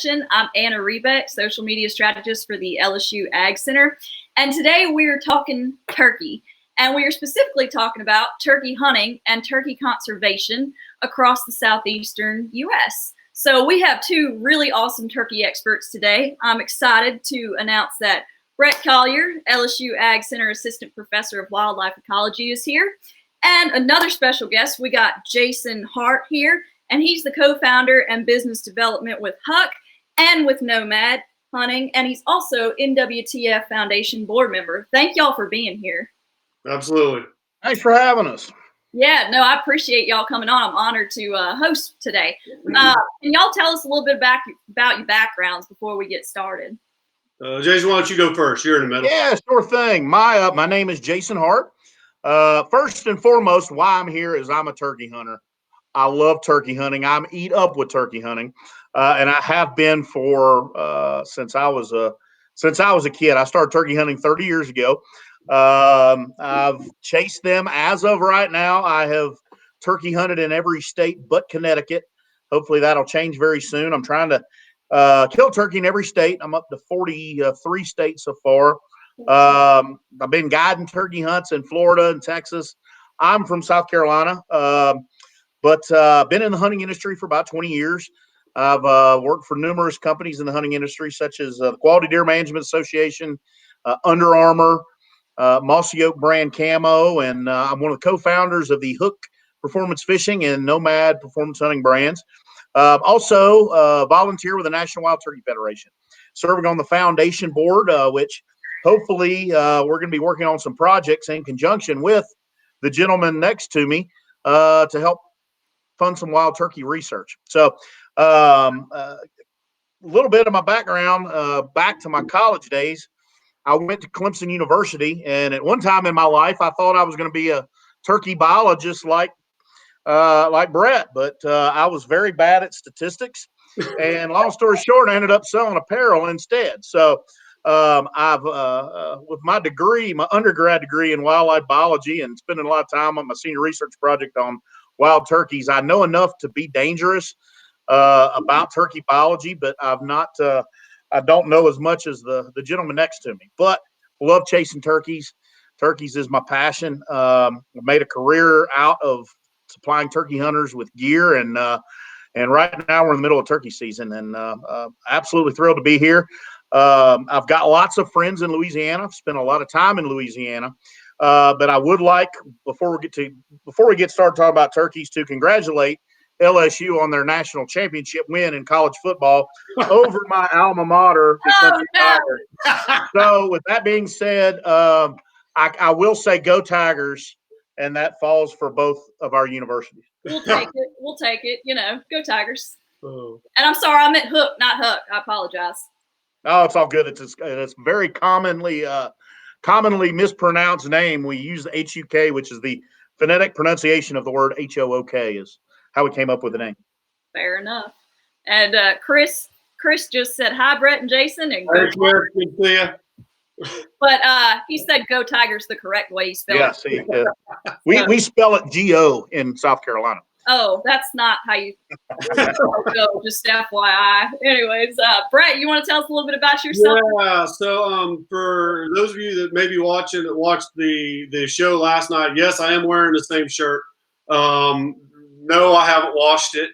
session. I'm Anna Rebeck, social media strategist for the LSU Ag Center. And today we're talking turkey. And we are specifically talking about turkey hunting and turkey conservation across the southeastern U.S. So we have two really awesome turkey experts today. I'm excited to announce that Bret Collier, LSU Ag Center Assistant Professor of Wildlife Ecology, is here. And another special guest, we got Jason Hart here, and he's the co-founder and business development with Huck and with Nomad Hunting, and he's also NWTF Foundation board member. Thank y'all for being here. Absolutely. Thanks for having us. Yeah, no, I appreciate y'all coming on. I'm honored to host today. Can y'all tell us a little bit about your backgrounds before we get started? Jason, why don't you go first? You're in the middle. Yeah, sure thing. My name is Jason Hart. First and foremost, why I'm here is I'm a turkey hunter. I love turkey hunting. I'm eat up with turkey hunting, and I have been for since I was a kid. I started turkey hunting 30 years ago. I've chased them. As of right now, I have turkey hunted in every state but Connecticut. Hopefully that'll change very soon. I'm trying to kill turkey in every state. I'm up to 43 states so far. I've been guiding turkey hunts in Florida and Texas. I'm from South Carolina, but been in the hunting industry for about 20 years. I've worked for numerous companies in the hunting industry, such as the Quality Deer Management Association, Under Armour, Mossy Oak brand camo, and I'm one of the co-founders of the Hook Performance Fishing and Nomad Performance Hunting brands. Also volunteer with the National Wild Turkey Federation, serving on the foundation board, which hopefully we're going to be working on some projects in conjunction with the gentleman next to me to help fund some wild turkey research. So a little bit of my background back to my college days. I went to Clemson University, and at one time in my life, I thought I was going to be a turkey biologist like Bret, but I was very bad at statistics. And long story short, I ended up selling apparel instead. So I've with my degree, my undergrad degree in wildlife biology, and spending a lot of time on my senior research project on wild turkeys, I know enough to be dangerous about turkey biology, but I've not. I don't know as much as the gentleman next to me, but love chasing turkeys. Turkeys is my passion. I made a career out of supplying turkey hunters with gear, and right now we're in the middle of turkey season, and absolutely thrilled to be here. I've got lots of friends in Louisiana. I've spent a lot of time in Louisiana, but I would like, before we get started talking about turkeys, to congratulate LSU on their national championship win in college football over my alma mater, the Clemson Tigers. So with that being said, I will say go Tigers, and that falls for both of our universities. We'll take it. We'll take it. You know, go Tigers. Oh. And I'm sorry, I meant Hook, not Huck. I apologize. Oh, it's all good. It's very commonly mispronounced name. We use the HUK, which is the phonetic pronunciation of the word HOOK, is how we came up with the name. Fair enough. And Chris just said hi, Bret and Jason, and go Good to see you. But he said "Go Tigers" the correct way he spelled it. Yeah, see, we spell it G-O in South Carolina. Oh, that's not how you go. Just FYI. Anyways, Bret, you want to tell us a little bit about yourself? Yeah. So, for those of you that may be watched the show last night, yes, I am wearing the same shirt. No, I haven't washed it.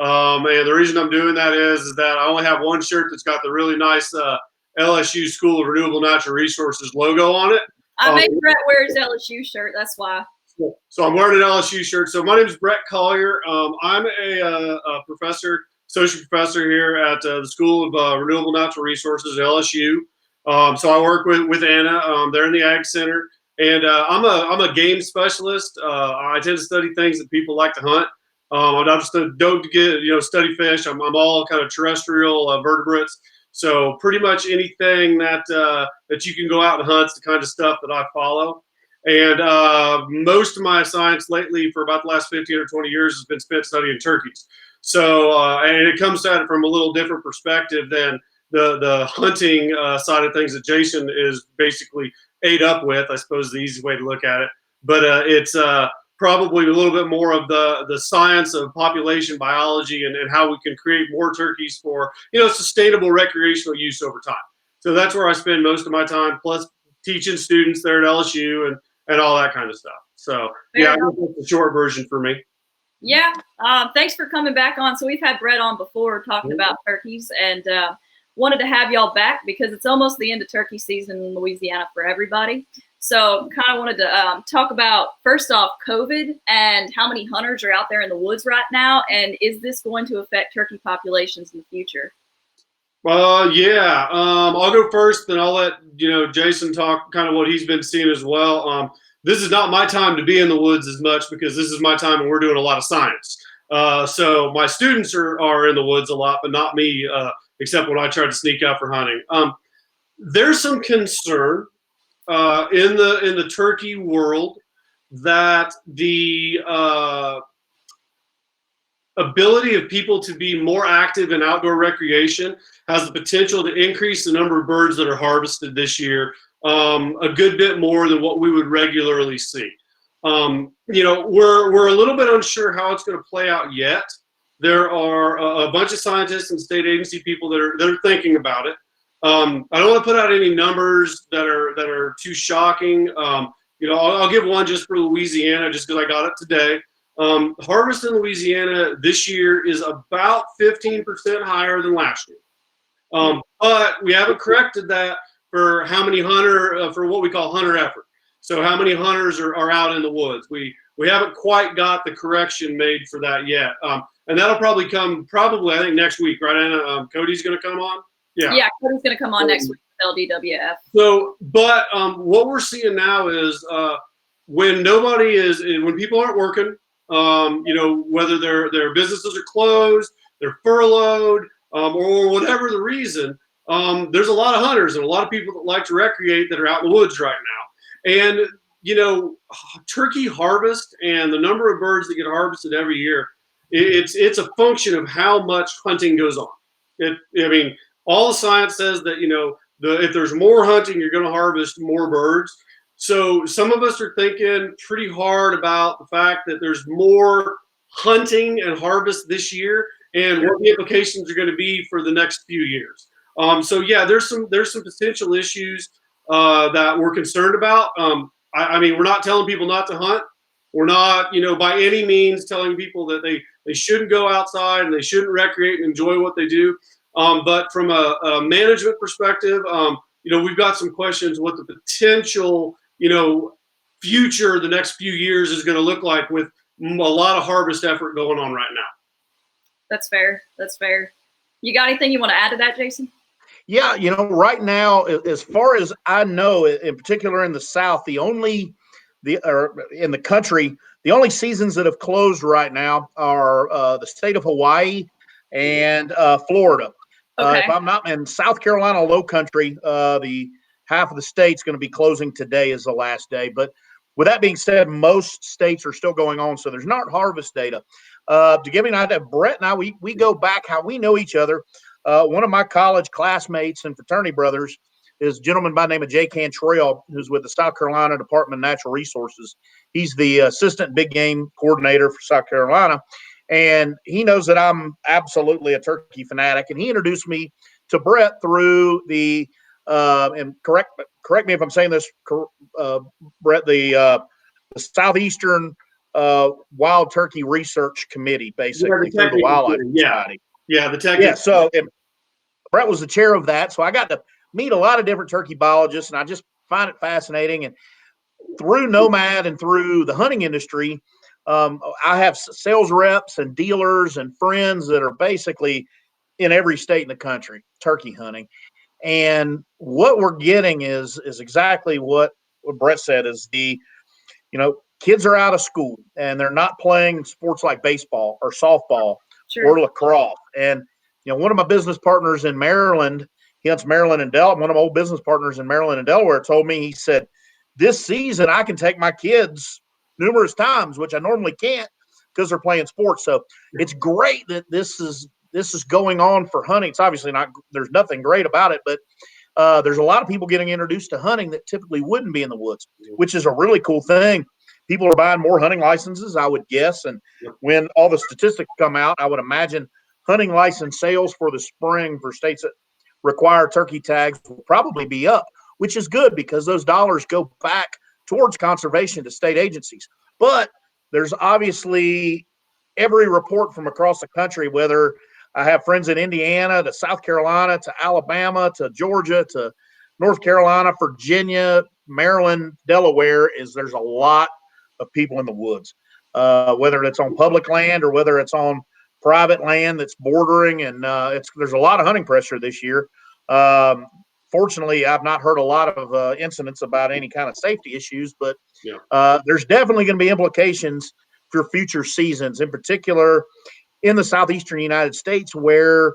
And the reason I'm doing that is that I only have one shirt that's got the really nice LSU School of Renewable Natural Resources logo on it. I made Bret wear his LSU shirt. That's why. So I'm wearing an LSU shirt. So my name is Bret Collier. I'm a professor, associate professor here at the School of Renewable Natural Resources at LSU. So I work with Anna. They're in the Ag Center, and I'm a game specialist. I tend to study things that people like to hunt. I'm just a dog to get study fish. I'm all kind of terrestrial vertebrates. So pretty much anything that you can go out and hunt is the kind of stuff that I follow. And most of my science lately, for about the last 15 or 20 years, has been spent studying turkeys. So, and it comes at it from a little different perspective than the hunting side of things that Jason is basically ate up with, I suppose is the easy way to look at it. But it's probably a little bit more of the science of population biology and how we can create more turkeys for, sustainable recreational use over time. So that's where I spend most of my time, plus teaching students there at LSU and all that kind of stuff. So yeah, I think that's the short version for me. Yeah. Thanks for coming back on. So we've had Bret on before talking about turkeys, and wanted to have y'all back because it's almost the end of turkey season in Louisiana for everybody. So kind of wanted to talk about, first off, COVID and how many hunters are out there in the woods right now. And is this going to affect turkey populations in the future? Yeah. I'll go first, then I'll let, Jason talk kind of what he's been seeing as well. This is not my time to be in the woods as much because this is my time and we're doing a lot of science. So my students are in the woods a lot, but not me, except when I try to sneak out for hunting. There's some concern in the turkey world that the ability of people to be more active in outdoor recreation has the potential to increase the number of birds that are harvested this year a good bit more than what we would regularly see. We're a little bit unsure how it's going to play out yet. There are a bunch of scientists and state agency people that are thinking about it. I don't want to put out any numbers that are too shocking. I'll give one just for Louisiana, just because I got it today. Harvest in Louisiana this year is about 15% higher than last year. But we haven't corrected that for how many for what we call hunter effort. So how many hunters are out in the woods? We haven't quite got the correction made for that yet. And that'll probably come I think next week, right, Anna? Cody's going to come on? Yeah, Cody's going to come on next week with LDWF. So, but what we're seeing now is when people aren't working, whether their businesses are closed, they're furloughed, or whatever the reason, there's a lot of hunters and a lot of people that like to recreate that are out in the woods right now. And, turkey harvest and the number of birds that get harvested every year, it's a function of how much hunting goes on. All the science says that, if there's more hunting, you're going to harvest more birds. So some of us are thinking pretty hard about the fact that there's more hunting and harvest this year and what the implications are going to be for the next few years. So yeah, there's some potential issues that we're concerned about. We're not telling people not to hunt. We're not, by any means telling people that they shouldn't go outside and they shouldn't recreate and enjoy what they do. But from a management perspective, we've got some questions what the potential, future, the next few years is going to look like with a lot of harvest effort going on right now. That's fair. You got anything you want to add to that, Jason? Yeah, right now, as far as I know, in particular in the South, in the country, the only seasons that have closed right now are the state of Hawaii and Florida. Okay. If I'm not in South Carolina, low country, the half of the state's going to be closing today is the last day. But with that being said, most states are still going on, so there's not harvest data. To give you an idea, Bret and I, we go back how we know each other. One of my college classmates and fraternity brothers is a gentleman by the name of Jay Cantrell, who's with the South Carolina Department of Natural Resources. He's the assistant big game coordinator for South Carolina. And he knows that I'm absolutely a turkey fanatic. And he introduced me to Bret through the and correct me if I'm saying this, Bret, the Southeastern Wild Turkey Research Committee, basically, through the Wildlife Society. Yeah, the tech. Yeah, so Bret was the chair of that. So I got to meet a lot of different turkey biologists, and I just find it fascinating. And through Nomad and through the hunting industry, I have sales reps and dealers and friends that are basically in every state in the country, turkey hunting. And what we're getting is exactly what Bret said is kids are out of school and they're not playing sports like baseball or softball or lacrosse. And, one of my business partners in Maryland, he hunts Maryland and Delaware. One of my old business partners in Maryland and Delaware told me, he said, this season I can take my kids numerous times, which I normally can't because they're playing sports. So it's great that this is going on for hunting. It's obviously there's nothing great about it, but there's a lot of people getting introduced to hunting that typically wouldn't be in the woods, which is a really cool thing. people are buying more hunting licenses, I would guess. And when all the statistics come out, I would imagine hunting license sales for the spring for states that require turkey tags will probably be up, which is good because those dollars go back towards conservation to state agencies. But there's obviously every report from across the country, whether I have friends in Indiana to South Carolina to Alabama to Georgia to North Carolina, Virginia, Maryland, Delaware, is there's a lot of people in the woods, whether it's on public land or whether it's on private land that's bordering, and there's a lot of hunting pressure this year. Fortunately, I've not heard a lot of incidents about any kind of safety issues, but there's definitely going to be implications for future seasons, in particular in the southeastern United States, where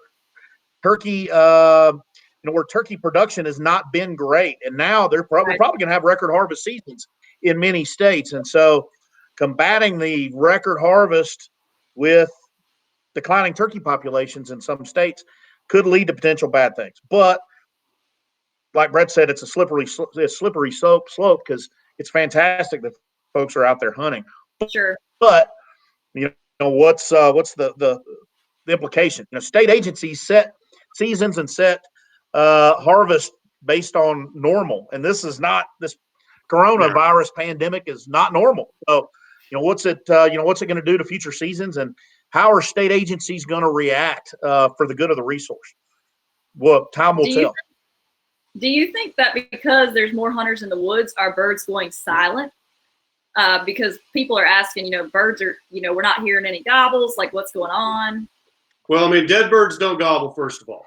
turkey, where turkey production has not been great, and now we're probably going to have record harvest seasons in many states, and so combating the record harvest with declining turkey populations in some states could lead to potential bad things. But like Bret said, it's a slippery slope because it's fantastic that folks are out there hunting. Sure. But what's the implication? State agencies set seasons and set harvest based on normal, and this coronavirus pandemic is not normal. So, what's it going to do to future seasons, and how are state agencies going to react for the good of the resource? Well, time will tell. Do you think that because there's more hunters in the woods, are birds going silent? Because people are asking, birds are, we're not hearing any gobbles. Like, what's going on? Well, I mean, dead birds don't gobble, first of all,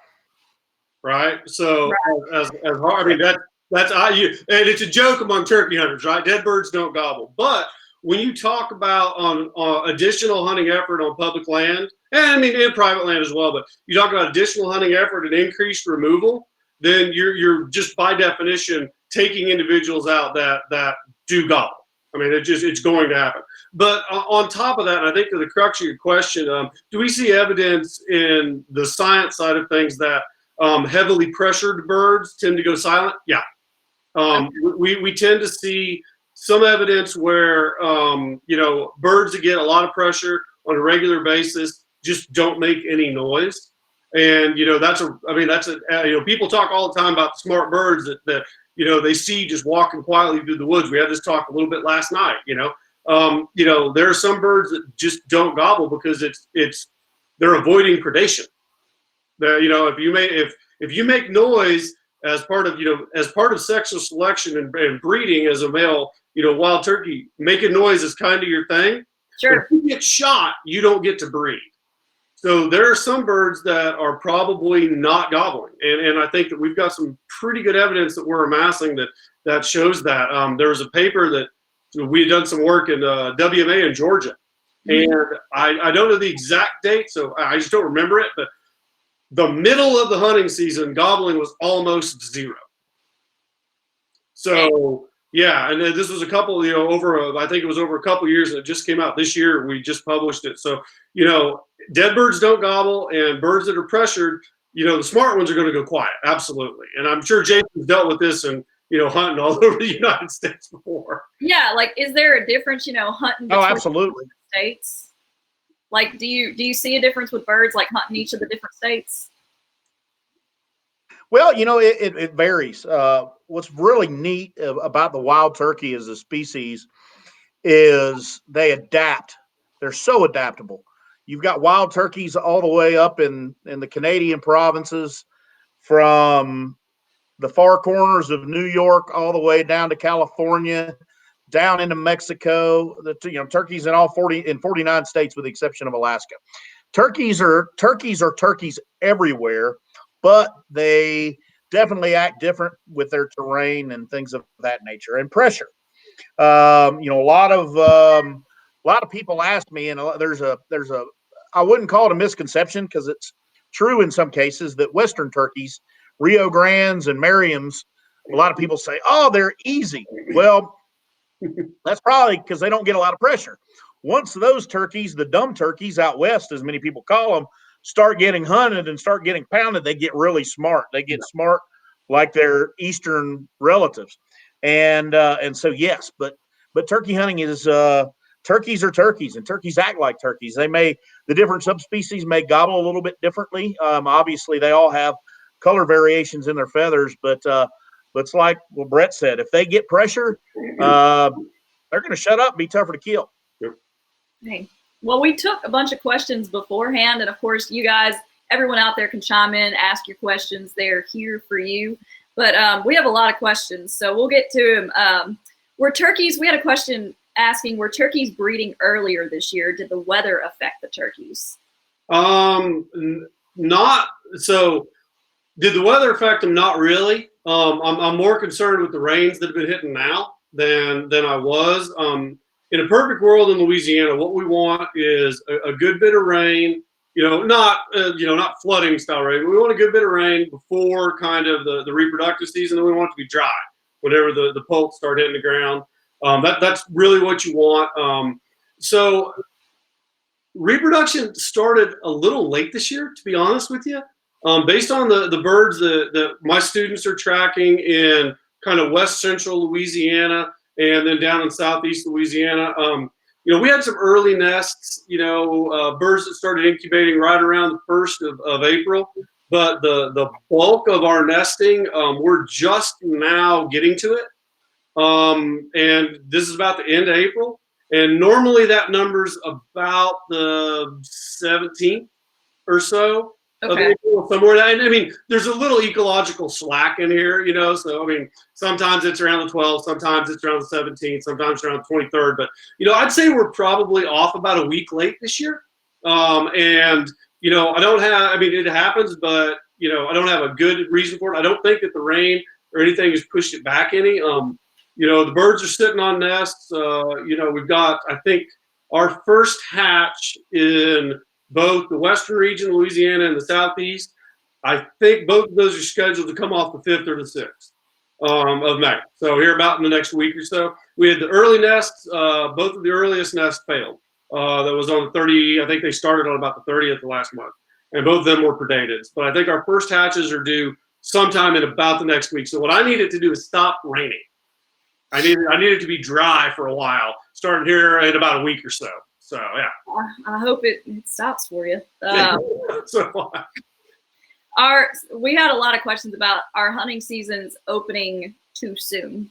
right? So, as hard, I mean, and it's a joke among turkey hunters, right? Dead birds don't gobble. But when you talk about on additional hunting effort on public land, and I mean, in private land as well, but you talk about additional hunting effort and increased removal, then you're just by definition taking individuals out that do gobble. I mean, it's going to happen. But on top of that, and I think to the crux of your question, do we see evidence in the science side of things that heavily pressured birds tend to go silent? Yeah. We tend to see some evidence where, birds that get a lot of pressure on a regular basis just don't make any noise. And, people talk all the time about the smart birds that they see just walking quietly through the woods. We had this talk a little bit last night, there are some birds that just don't gobble because they're avoiding predation. If you make noise as part of sexual selection and breeding as a male, wild turkey, making noise is kind of your thing. Sure. But if you get shot, you don't get to breed. So there are some birds that are probably not gobbling, and I think that we've got some pretty good evidence that we're amassing that shows that. There was a paper that we had done some work in WMA in Georgia, and I don't know the exact date, so I just don't remember it, but the middle of the hunting season, gobbling was almost zero. So yeah, and this was a couple, I think it was over a couple years, and it just came out this year. We just published it. So, dead birds don't gobble, and birds that are pressured, the smart ones are going to go quiet. Absolutely. And I'm sure Jason's dealt with this and, hunting all over the United States before. Yeah. Like, is there a difference, hunting? Oh, absolutely. States? Like, do you see a difference with birds, like hunting each of the different states? Well, it varies. What's really neat about the wild turkey as a species is they adapt. They're so adaptable. You've got wild turkeys all the way up in the Canadian provinces, from the far corners of New York all the way down to California, down into Mexico. Turkeys in 49 states with the exception of Alaska. Turkeys are turkeys everywhere, but they definitely act different with their terrain and things of that nature and pressure. A lot of people ask me, and there's a I wouldn't call it a misconception because it's true in some cases, that Western turkeys, Rio Grandes and Merriam's, a lot of people say, oh, they're easy. Well, that's probably because they don't get a lot of pressure. Once those turkeys, the dumb turkeys out west, as many people call them, start getting hunted and start getting pounded, they get really smart. They get smart like their eastern relatives. And so, yes, but but turkey hunting is turkeys are turkeys, and turkeys act like turkeys. The different subspecies may gobble a little bit differently. Obviously, they all have color variations in their feathers, but it's like what Bret said: if they get pressure, they're going to shut up and be tougher to kill. Hey. Well, we took a bunch of questions beforehand, and of course, you guys, everyone out there can chime in, ask your questions. They're here for you. But we have a lot of questions, so we'll get to them. We had a question asking, were turkeys breeding earlier this year? Did the weather affect the turkeys? Not so. Did the weather affect them? Not really. I'm more concerned with the rains that have been hitting now than I was. In a perfect world in Louisiana, what we want is a good bit of rain. Not flooding style rain. We want a good bit of rain before kind of the reproductive season, and we want it to be dry whenever the poults start hitting the ground. That's really what you want. So reproduction started a little late this year, to be honest with you. Based on the birds that my students are tracking in kind of west central Louisiana and then down in southeast Louisiana, we had some early nests, birds that started incubating right around the 1st of April. But the bulk of our nesting, we're just now getting to it. And this is about the end of April. And normally that number's about the 17th or so. Okay. Somewhere. I mean, there's a little ecological slack in here, so, I mean, sometimes it's around the 12th, sometimes it's around the 17th, sometimes it's around the 23rd. But, I'd say we're probably off about a week late this year. And, it happens, but, I don't have a good reason for it. I don't think that the rain or anything has pushed it back any. The birds are sitting on nests. We've got, I think, our first hatch in both the western region, Louisiana, and the southeast. I think both of those are scheduled to come off the 5th or the 6th of May. So here about in the next week or so. We had the early nests. Both of the earliest nests failed. That was on the 30. I think they started on about the 30th of last month, and both of them were predated. But I think our first hatches are due sometime in about the next week. So what I needed to do is stop raining. I needed to be dry for a while, starting here in about a week or so. So, yeah. I hope it stops for you. We had a lot of questions about our hunting seasons opening too soon.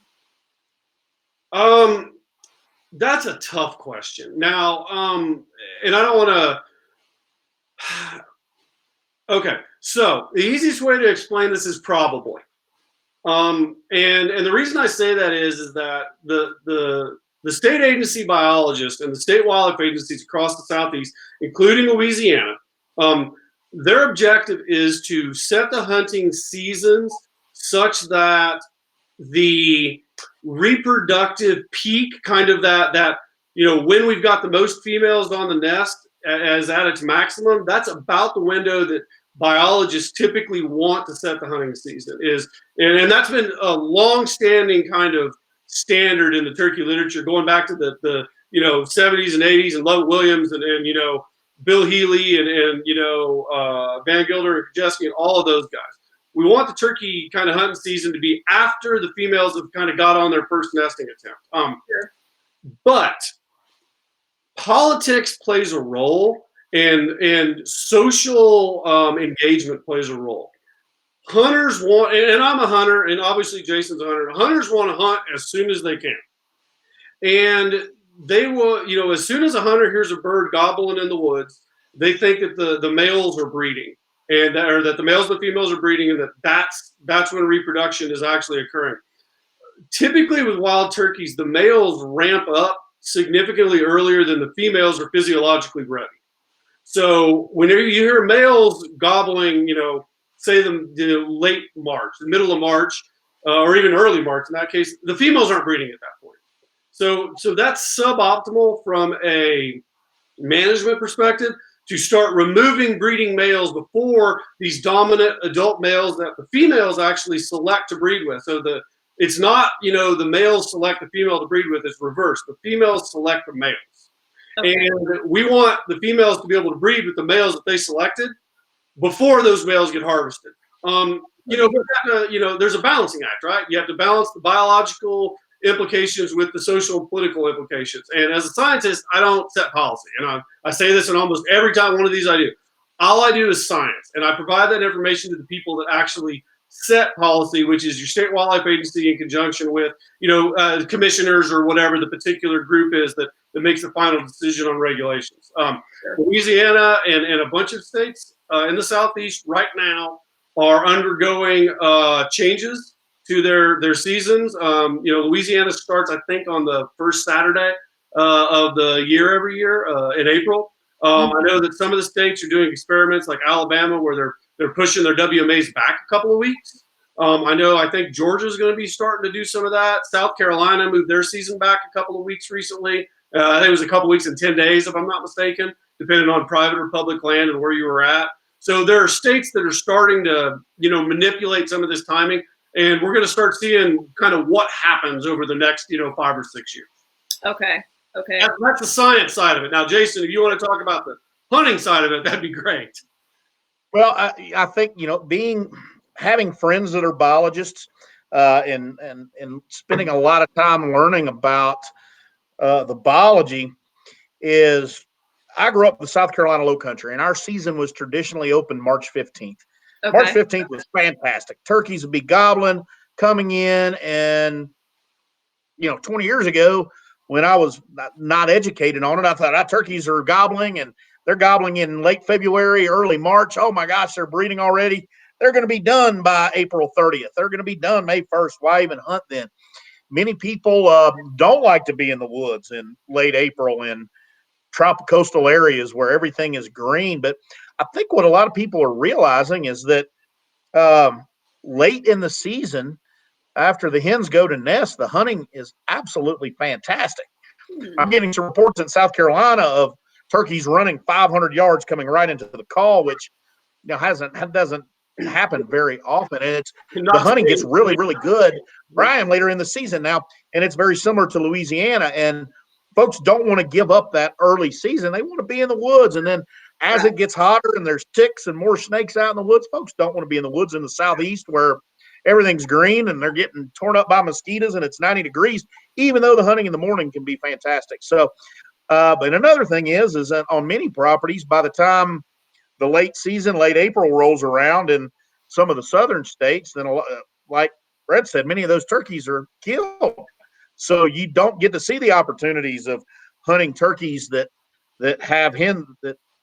That's a tough question. Now, and I don't want to. Okay, so the easiest way to explain this is probably. And the reason I say that is that the state agency biologists and the state wildlife agencies across the southeast, including Louisiana, their objective is to set the hunting seasons such that the reproductive peak, kind of that when we've got the most females on the nest as at its maximum, that's about the window that biologists typically want to set the hunting season is, and that's been a long-standing kind of standard in the turkey literature, going back to the 70s and 80s, and Lovett Williams and Bill Healy and Van Gilder and Krajewski and all of those guys. We want the turkey kind of hunting season to be after the females have kind of got on their first nesting attempt. Sure. But politics plays a role, and social engagement plays a role. Hunters want, and I'm a hunter, and obviously Jason's a hunter. Hunters want to hunt as soon as they can. And they will, as soon as a hunter hears a bird gobbling in the woods, they think that the males are breeding, and that the males and the females are breeding, and that's when reproduction is actually occurring. Typically with wild turkeys, the males ramp up significantly earlier than the females are physiologically ready. So whenever you hear males gobbling, say them late March, the middle of March, or even early March, in that case, the females aren't breeding at that point. So that's suboptimal from a management perspective, to start removing breeding males before these dominant adult males that the females actually select to breed with. So it's not, the males select the female to breed with, it's reversed. The females select the males. Okay. And we want the females to be able to breed with the males that they selected before those males get harvested. There's a balancing act, right? You have to balance the biological implications with the social and political implications. And as a scientist, I don't set policy. And I say this in almost every time one of these I do. All I do is science, and I provide that information to the people that actually set policy, which is your state wildlife agency in conjunction with, commissioners or whatever the particular group is that makes the final decision on regulations. Louisiana and a bunch of states in the Southeast right now are undergoing changes to their seasons. Louisiana starts, I think, on the first Saturday of the year every year in April. I know that some of the states are doing experiments like Alabama where they're pushing their WMAs back a couple of weeks. I think Georgia's going to be starting to do some of that. South Carolina moved their season back a couple of weeks recently. I think it was a couple of weeks and 10 days, if I'm not mistaken, depending on private or public land and where you were at. So there are states that are starting to, manipulate some of this timing, and we're going to start seeing kind of what happens over the next, 5 or 6 years. Okay. That's the science side of it. Now, Jason, if you want to talk about the hunting side of it, that'd be great. Well, I think, having friends that are biologists and spending a lot of time learning about the biology is, I grew up in the South Carolina Low Country, and our season was traditionally open March 15th. Okay. March 15th was fantastic. Turkeys would be gobbling, coming in, and 20 years ago, when I was not educated on it, I thought turkeys are gobbling, and they're gobbling in late February, early March. Oh my gosh, they're breeding already. They're going to be done by April 30th. They're going to be done May 1st. Why even hunt then? Many people don't like to be in the woods in late April in tropical coastal areas where everything is green. But I think what a lot of people are realizing is that late in the season, after the hens go to nest, the hunting is absolutely fantastic. I'm getting some reports in South Carolina of turkeys running 500 yards coming right into the call, which doesn't happen very often. And the hunting gets really, really good, Brian, later in the season now. And it's very similar to Louisiana. And folks don't want to give up that early season. They want to be in the woods. And then as it gets hotter and there's ticks and more snakes out in the woods, folks don't want to be in the woods in the Southeast where everything's green and they're getting torn up by mosquitoes and it's 90 degrees, even though the hunting in the morning can be fantastic. So, but another thing is that on many properties, by the time the late season, late April rolls around in some of the southern states, then like Bret said, many of those turkeys are killed. So you don't get to see the opportunities of hunting turkeys that have hens,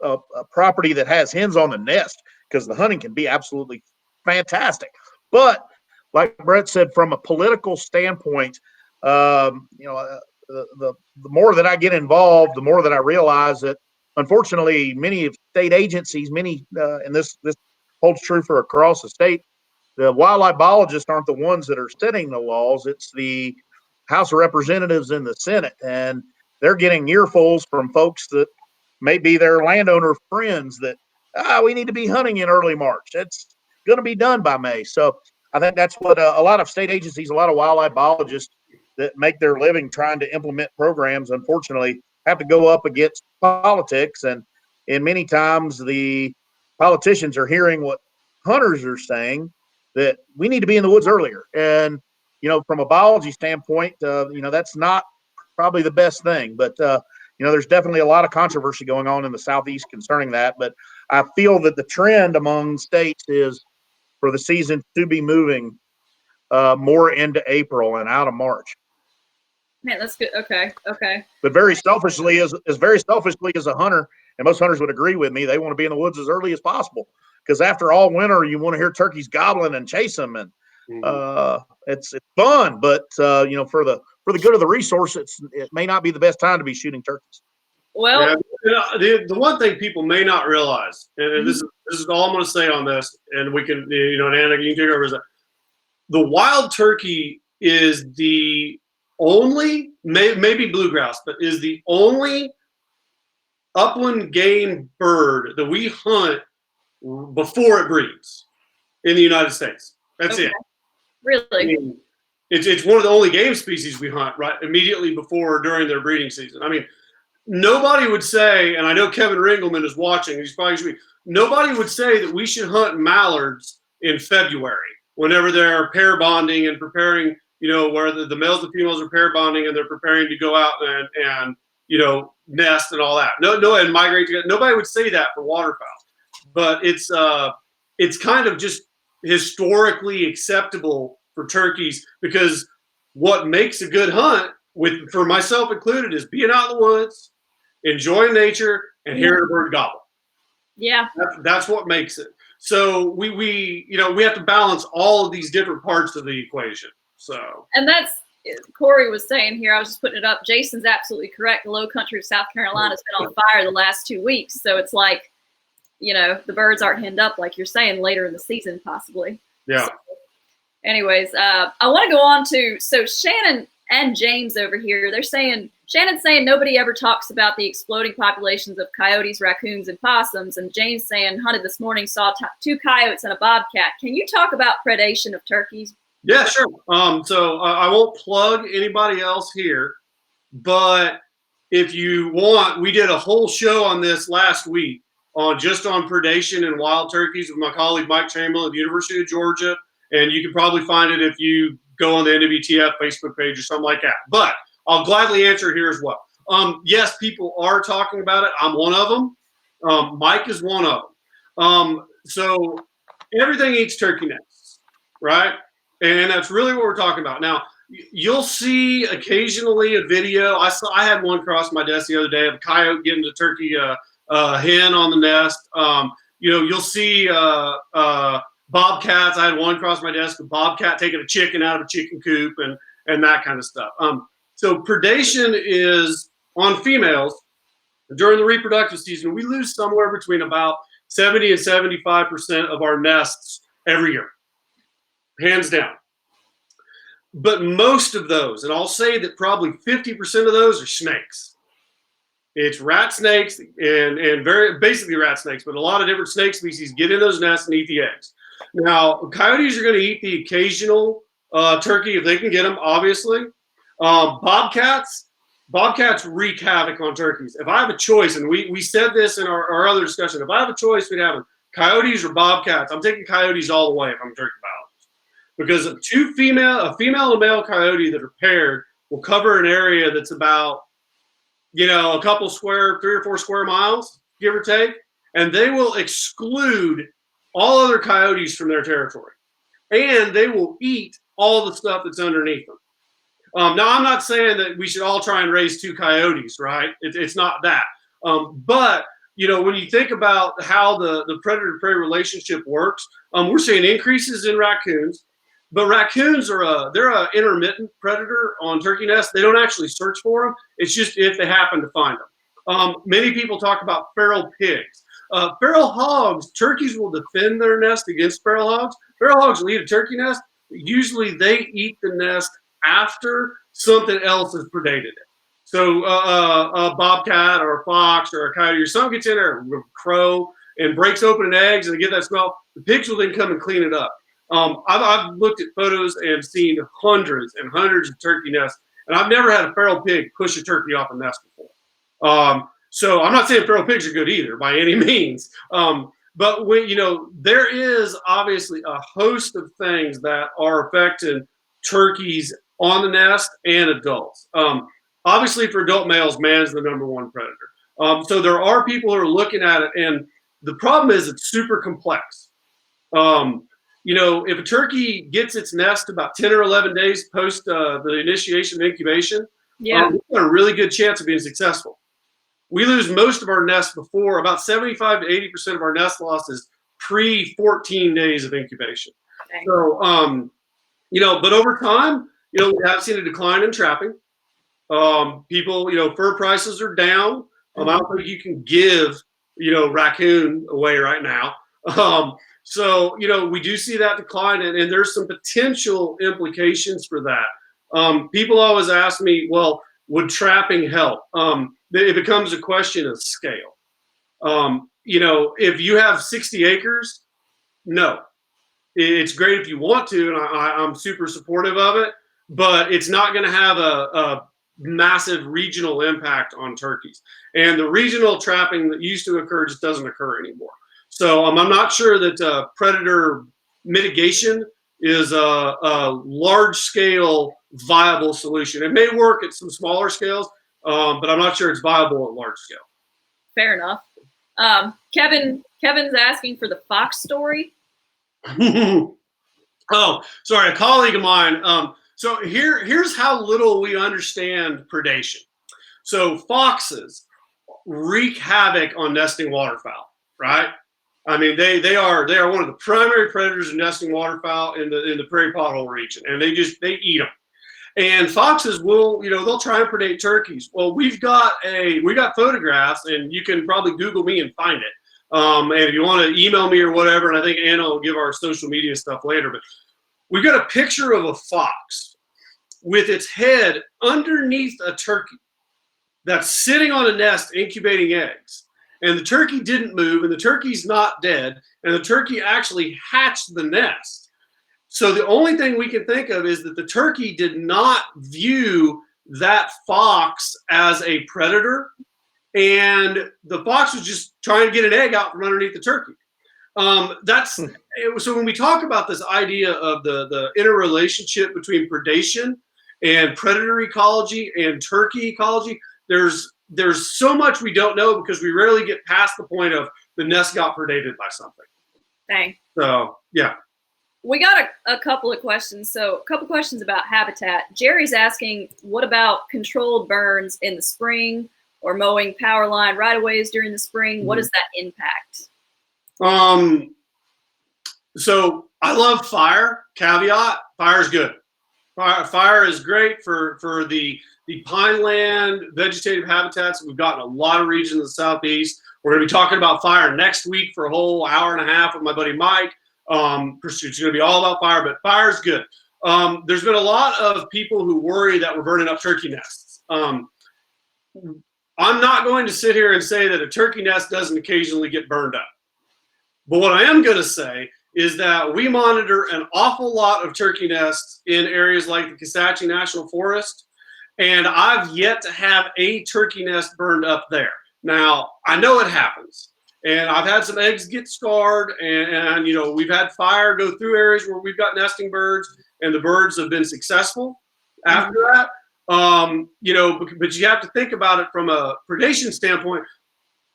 a property that has hens on the nest, because the hunting can be absolutely fantastic. But like Bret said, from a political standpoint, the more that I get involved, the more that I realize that, unfortunately, many of state agencies, and this holds true for across the state, the wildlife biologists aren't the ones that are setting the laws. It's the House of Representatives and the Senate, and they're getting earfuls from folks that may be their landowner friends that we need to be hunting in early March. It's going to be done by May. So I think that's what a lot of state agencies, a lot of wildlife biologists that make their living trying to implement programs, unfortunately, have to go up against politics. And many times the politicians are hearing what hunters are saying, that we need to be in the woods earlier. And, from a biology standpoint, that's not probably the best thing. But, there's definitely a lot of controversy going on in the Southeast concerning that. But I feel that the trend among states is for the season to be moving more into April and out of March. Man, that's good. Okay. But very selfishly as a hunter, and most hunters would agree with me, they want to be in the woods as early as possible, because after all winter, you want to hear turkeys gobbling and chase them, and it's fun. But for the good of the resource, it may not be the best time to be shooting turkeys. Well, the one thing people may not realize, and this is all I'm going to say on this, and we can, and Anna, you can take over, is that the wild turkey is the only, maybe bluegrass, but is the only upland game bird that we hunt before it breeds in the United States. That's it. Really? I mean, it's one of the only game species we hunt right immediately before or during their breeding season. I mean, nobody would say, and I know Kevin Ringelman is watching, he's probably, nobody would say that we should hunt mallards in February whenever they're pair bonding and preparing where the males and females are pair bonding and they're preparing to go out and nest and all that. No, and migrate together. Nobody would say that for waterfowl, but it's kind of just historically acceptable for turkeys, because what makes a good hunt, for myself included, is being out in the woods, enjoying nature, and hearing a bird gobble. Yeah, that's what makes it. So we have to balance all of these different parts of the equation. So, and that's Corey was saying here. I was just putting it up. Jason's absolutely correct. The low country of South Carolina has been on fire the last 2 weeks. So it's like, the birds aren't henned up, like you're saying, later in the season, possibly. Yeah. So, anyways, I want to go on to, so Shannon and James over here, Shannon's saying nobody ever talks about the exploding populations of coyotes, raccoons, and possums. And James saying, hunted this morning, saw 2 coyotes and a bobcat. Can you talk about predation of turkeys? Yeah, sure. So I won't plug anybody else here, but if you want, we did a whole show on this last week on predation and wild turkeys with my colleague Mike Chamberlain at the University of Georgia. And you can probably find it if you go on the NWTF Facebook page or something like that. But I'll gladly answer here as well. Yes, people are talking about it. I'm one of them. Mike is one of them. So everything eats turkey nests, right? And that's really what we're talking about. Now, you'll see occasionally a video. I had one cross my desk the other day of a coyote getting a turkey hen on the nest. You'll see bobcats. I had one cross my desk, a bobcat taking a chicken out of a chicken coop and that kind of stuff. So predation is on females during the reproductive season. We lose somewhere between about 70 and 75% of our nests every year, hands down. But most of those, and I'll say that probably 50% of those are snakes. It's rat snakes and basically rat snakes, but a lot of different snake species get in those nests and eat the eggs. Now, coyotes are going to eat the occasional turkey if they can get them, obviously. Bobcats wreak havoc on turkeys. If I have a choice, and we said this in our other discussion, if I have a choice, we'd have coyotes or bobcats. I'm taking coyotes all the way if I'm a turkey biologist, because a female and male coyote that are paired will cover an area that's about a couple 3 or 4 square miles, give or take, and they will exclude all other coyotes from their territory, and they will eat all the stuff that's underneath them. Now, I'm not saying that we should all try and raise 2 coyotes, right? It's not that. But, when you think about how the predator-prey relationship works, we're seeing increases in raccoons, but raccoons they're an intermittent predator on turkey nests. They don't actually search for them. It's just if they happen to find them. Many people talk about feral pigs. Feral hogs, turkeys will defend their nest against feral hogs. Feral hogs will eat a turkey nest. Usually they eat the nest after something else has predated it. So a bobcat or a fox or a coyote or something gets in there, a crow, and breaks open eggs and they get that smell. The pigs will then come and clean it up. I've looked at photos and seen hundreds and hundreds of turkey nests, and I've never had a feral pig push a turkey off a nest before. So I'm not saying feral pigs are good either by any means. But there is obviously a host of things that are affecting turkeys on the nest and adults. Obviously, for adult males, man's the #1 predator. So there are people who are looking at it, and the problem is it's super complex. If a turkey gets its nest about 10 or 11 days post the initiation of incubation, we've got a really good chance of being successful. We lose most of our nests before, about 75 to 80% of our nest loss is pre-14 days of incubation. Okay. So, but over time, we have seen a decline in trapping. People, fur prices are down. I don't think you can give, raccoon away right now. So, we do see that decline, and there's some potential implications for that. People always ask me, well, would trapping help? It becomes a question of scale. If you have 60 acres, no. It's great if you want to, and I'm super supportive of it, but it's not going to have a massive regional impact on turkeys. And the regional trapping that used to occur just doesn't occur anymore. So I'm not sure that predator mitigation is a large-scale viable solution. It may work at some smaller scales, but I'm not sure it's viable at large scale. Fair enough. Kevin's asking for the fox story. Oh, sorry, a colleague of mine. So here's how little we understand predation. So foxes wreak havoc on nesting waterfowl, right? I mean, they are one of the primary predators of nesting waterfowl in the prairie pothole region, and they eat them. And foxes will, they'll try and predate turkeys. Well, we got photographs, and you can probably Google me and find it. And if you want to email me or whatever, and I think Anna will give our social media stuff later, but we've got a picture of a fox with its head underneath a turkey that's sitting on a nest incubating eggs. And the turkey didn't move, and the turkey's not dead, and the turkey actually hatched the nest. So the only thing we can think of is that the turkey did not view that fox as a predator, and the fox was just trying to get an egg out from underneath the turkey. So when we talk about this idea of the interrelationship between predation and predator ecology and turkey ecology, there's so much we don't know because we rarely get past the point of the nest got predated by something. Dang. So yeah. We got a couple of questions. So a couple questions about habitat. Jerry's asking, what about controlled burns in the spring or mowing power line right-of-ways during the spring? What does that impact? So I love fire. Caveat: fire is good. Fire is great for the pineland vegetative habitats. We've got in a lot of regions in the southeast. We're going to be talking about fire next week for a whole hour and a half with my buddy Mike. It's going to be all about fire, but fire is good. There's been a lot of people who worry that we're burning up turkey nests. I'm not going to sit here and say that a turkey nest doesn't occasionally get burned up. But what I am going to say is that we monitor an awful lot of turkey nests in areas like the Kisatchie National Forest, and I've yet to have a turkey nest burned up there. Now, I know it happens. And I've had some eggs get scarred, and we've had fire go through areas where we've got nesting birds, and the birds have been successful after that. But you have to think about it from a predation standpoint.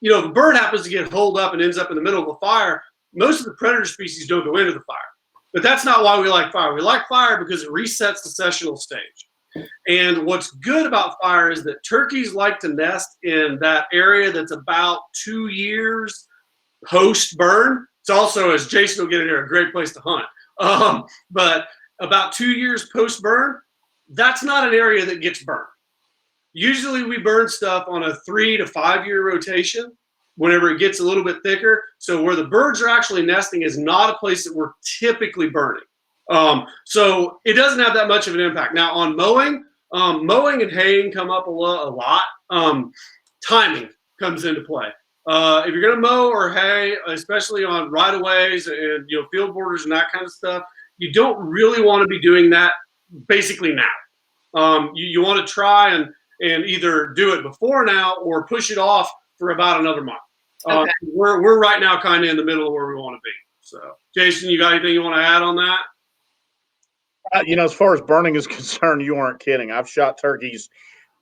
If a bird happens to get holed up and ends up in the middle of a fire, most of the predator species don't go into the fire. But that's not why we like fire. We like fire because it resets the sessional stage. And what's good about fire is that turkeys like to nest in that area that's about 2 years post-burn. It's also, as Jason will get in here, a great place to hunt. But about 2 years post-burn, that's not an area that gets burned. Usually we burn stuff on a 3 to 5 year rotation whenever it gets a little bit thicker. So where the birds are actually nesting is not a place that we're typically burning. So it doesn't have that much of an impact. Now on mowing and haying come up a lot. Timing comes into play. If you're going to mow or hay, especially on right-of-ways and field borders and that kind of stuff, you don't really want to be doing that basically now. You want to try and either do it before now or push it off for about another month. Okay. We're right now kind of in the middle of where we want to be. So, Jason, you got anything you want to add on that? As far as burning is concerned, you aren't kidding. I've shot turkeys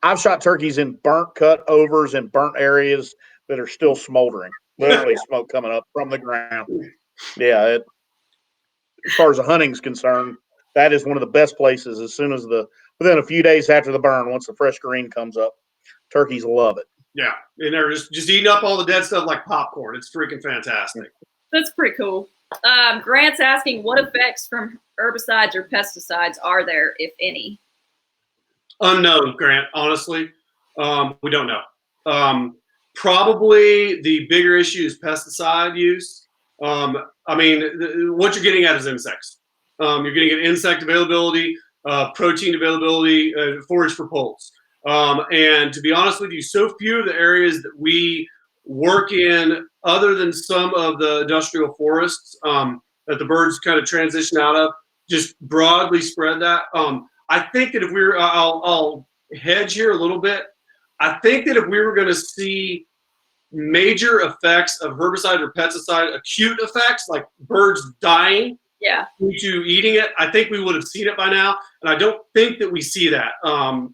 in burnt cut overs and burnt areas that are still smoldering. Literally smoke coming up from the ground. Yeah. As far as the hunting's concerned, that is one of the best places. Within a few days after the burn, once the fresh green comes up, turkeys love it. Yeah, and they're just eating up all the dead stuff like popcorn. It's freaking fantastic. That's pretty cool. Grant's asking, what effects from herbicides or pesticides are there, if any? Unknown, Grant. Honestly, we don't know. Probably the bigger issue is pesticide use. What you're getting at is insects. You're getting at insect availability, protein availability, forage for poults. And to be honest with you, so few of the areas that we work in, other than some of the industrial forests that the birds kind of transition out of, just broadly spread that. I think that if I'll hedge here a little bit. I think that if we were going to see major effects of herbicide or pesticide, acute effects like birds dying Yeah. to eating it, I think we would have seen it by now. And I don't think that we see that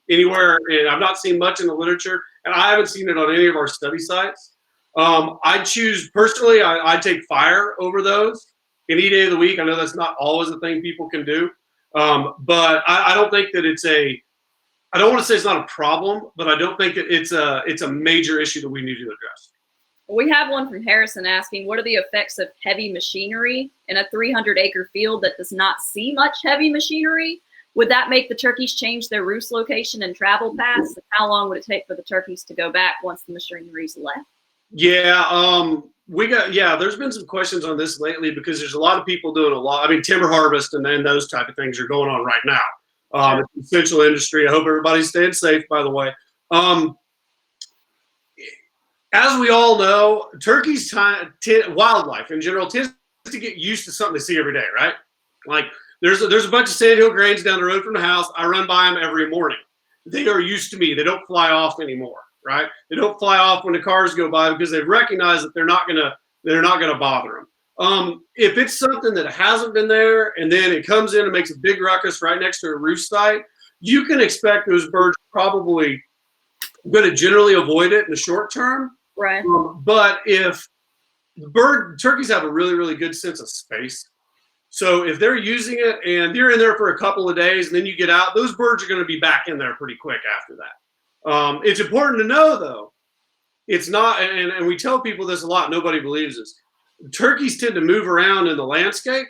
anywhere. And I've not seen much in the literature, and I haven't seen it on any of our study sites. I choose personally, I take fire over those any day of the week. I know that's not always a thing people can do. But I don't think that I don't want to say it's not a problem, but I don't think that it's a major issue that we need to address. We have one from Harrison asking, what are the effects of heavy machinery in a 300-acre field that does not see much heavy machinery? Would that make the turkeys change their roost location and travel paths? And how long would it take for the turkeys to go back once the machinery's left? Yeah, there's been some questions on this lately because there's a lot of people doing a lot. I mean, timber harvest and then those type of things are going on right now. Sure. It's an essential industry. I hope everybody's staying safe, by the way. As we all know, turkeys, wildlife in general, tends to get used to something they see every day, right? Like there's a bunch of sandhill grains down the road from the house. I run by them every morning. They are used to me. They don't fly off anymore, right? They don't fly off when the cars go by because they recognize that they're not gonna bother them. If it's something that hasn't been there and then it comes in and makes a big ruckus right next to a roost site, you can expect those birds probably going to generally avoid it in the short term. Right. But if turkeys have a really, really good sense of space. So if they're using it and you're in there for a couple of days and then you get out, those birds are going to be back in there pretty quick after that. It's important to know, though, it's not, and we tell people this a lot, nobody believes us. Turkeys tend to move around in the landscape.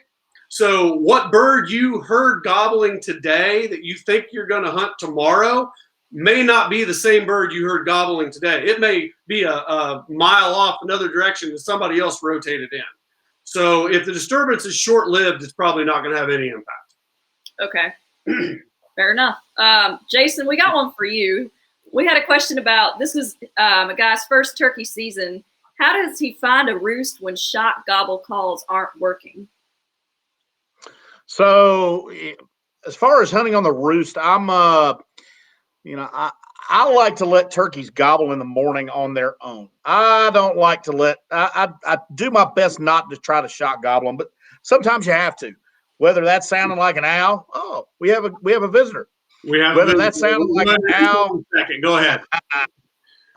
So what bird you heard gobbling today that you think you're going to hunt tomorrow may not be the same bird you heard gobbling today. It may be a mile off another direction and somebody else rotated in. So if the disturbance is short-lived, it's probably not going to have any impact. Okay. Fair enough. Jason, we got one for you. We had a question about, this was a guy's first turkey season. How does he find a roost when shot gobble calls aren't working? So as far as hunting on the roost, I like to let turkeys gobble in the morning on their own. I don't like to I do my best not to try to shot gobble them, but sometimes you have to. Whether that's sounding like an owl, we have a visitor. Whether that sounded like an owl. Second, go ahead.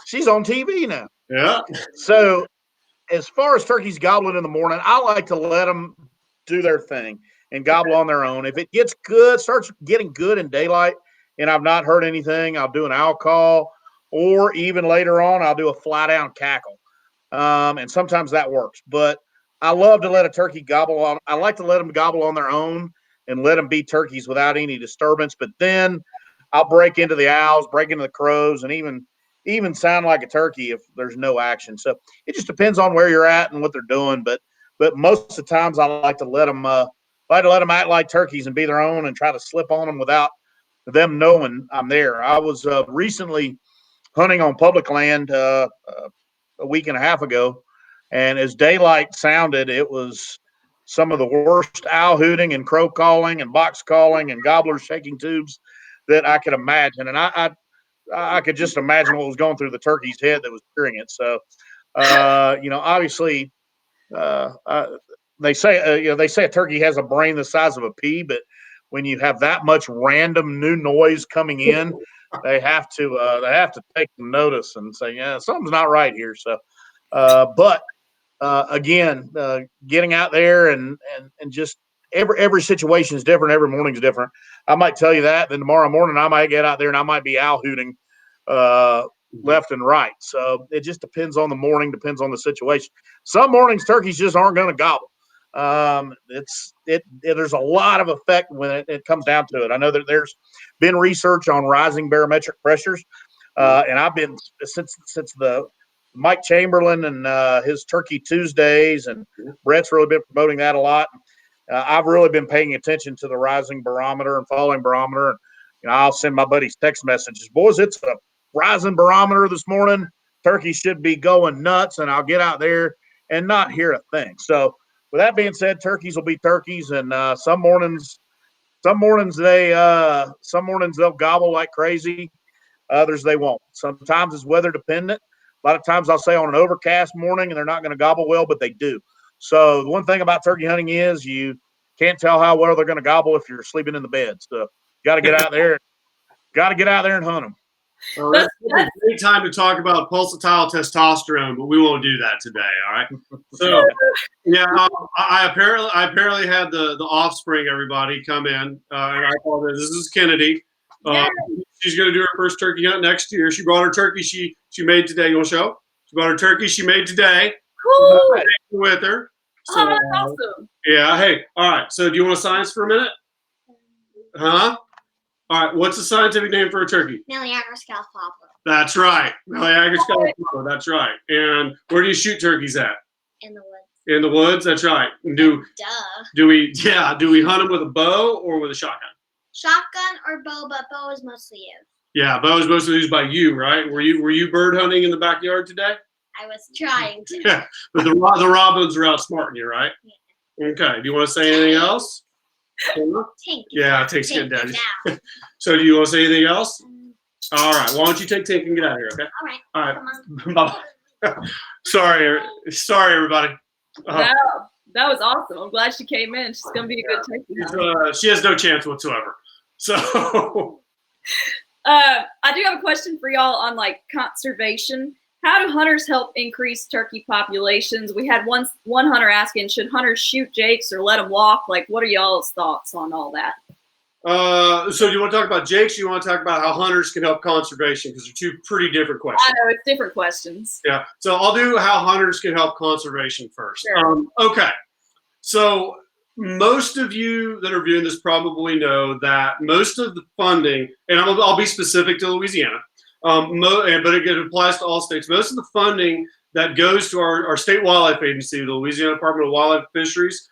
She's on TV now. Yeah. So as far as turkeys gobbling in the morning, I like to let them do their thing and gobble on their own. If it gets good, starts getting good in daylight, and I've not heard anything, I'll do an owl call, or even later on, I'll do a fly down cackle. And sometimes that works. But I love to let a turkey gobble on. I like to let them gobble on their own and let them be turkeys without any disturbance. But then I'll break into the owls, break into the crows, and even sound like a turkey if there's no action. So it just depends on where you're at and what they're doing. But most of the times I like to let them act like turkeys and be their own and try to slip on them without them knowing I'm there. I was recently hunting on public land a week and a half ago, and as daylight sounded, it was some of the worst owl hooting and crow calling and box calling and gobblers shaking tubes that I could imagine. And I could just imagine what was going through the turkey's head that was hearing it. So, obviously, they say a turkey has a brain the size of a pea, but when you have that much random new noise coming in, they have to take notice and say, yeah, something's not right here. So, again, getting out there and just every situation is different. Every morning's different. I might tell you that. Then tomorrow morning, I might get out there and I might be owl hooting left and right. So it just depends on the morning, depends on the situation. Some mornings turkeys just aren't going to gobble. There's a lot of effect when it comes down to it. I know that there's been research on rising barometric pressures, and I've been since the Mike Chamberlain and his Turkey Tuesdays, and Bret's really been promoting that a lot. I've really been paying attention to the rising barometer and falling barometer. And I'll send my buddies text messages, boys, it's a rising barometer this morning. Turkey should be going nuts, and I'll get out there and not hear a thing. So with that being said, turkeys will be turkeys, and some mornings they'll gobble like crazy. Others they won't. Sometimes it's weather dependent. A lot of times I'll say on an overcast morning and they're not going to gobble well, but they do. So the one thing about turkey hunting is you can't tell how well they're going to gobble if you're sleeping in the bed. So got to get out there. Got to get out there and hunt them. Well, that's a great time to talk about pulsatile testosterone, but we won't do that today. All right. So, yeah, I apparently had the offspring. Everybody come in, and I called it. This is Kennedy. She's going to do her first turkey hunt next year. She brought her turkey she made today. You want to show? She brought her turkey she made today. Cool. With her. So, oh, that's awesome. Yeah. Hey. All right. So, do you want to science for a minute? Huh? All right, what's the scientific name for a turkey? Meleager scalopoplar. That's right. Meleager scalopoplar. That's right. And where do you shoot turkeys at? In the woods. In the woods. That's right. Do we hunt them with a bow or with a shotgun? Shotgun or bow, but bow is mostly used. Yeah, bow is mostly used by you, right? Were you bird hunting in the backyard today? I was trying to. Yeah, but the robins are outsmarting you, right? Yeah. Okay. Do you want to say anything else? Tink. Yeah, Tink's getting down. So do you want to say anything else? All right. Why don't you take Tink and get out of here, okay? All right. All right. Bye. Sorry, everybody. That was awesome. I'm glad she came in. She's going to be a good turkey. She has no chance whatsoever. So I do have a question for y'all on like conservation. How do hunters help increase turkey populations? We had one hunter asking, should hunters shoot jakes or let them walk? Like, what are y'all's thoughts on all that? So do you want to talk about jakes, or you want to talk about how hunters can help conservation? Because they're two pretty different questions. I know, it's different questions. Yeah. So I'll do how hunters can help conservation first. Sure. Okay. So most of you that are viewing this probably know that most of the funding, and I'll be specific to Louisiana, but it applies to all states. Most of the funding that goes to our state wildlife agency, the Louisiana Department of Wildlife and Fisheries,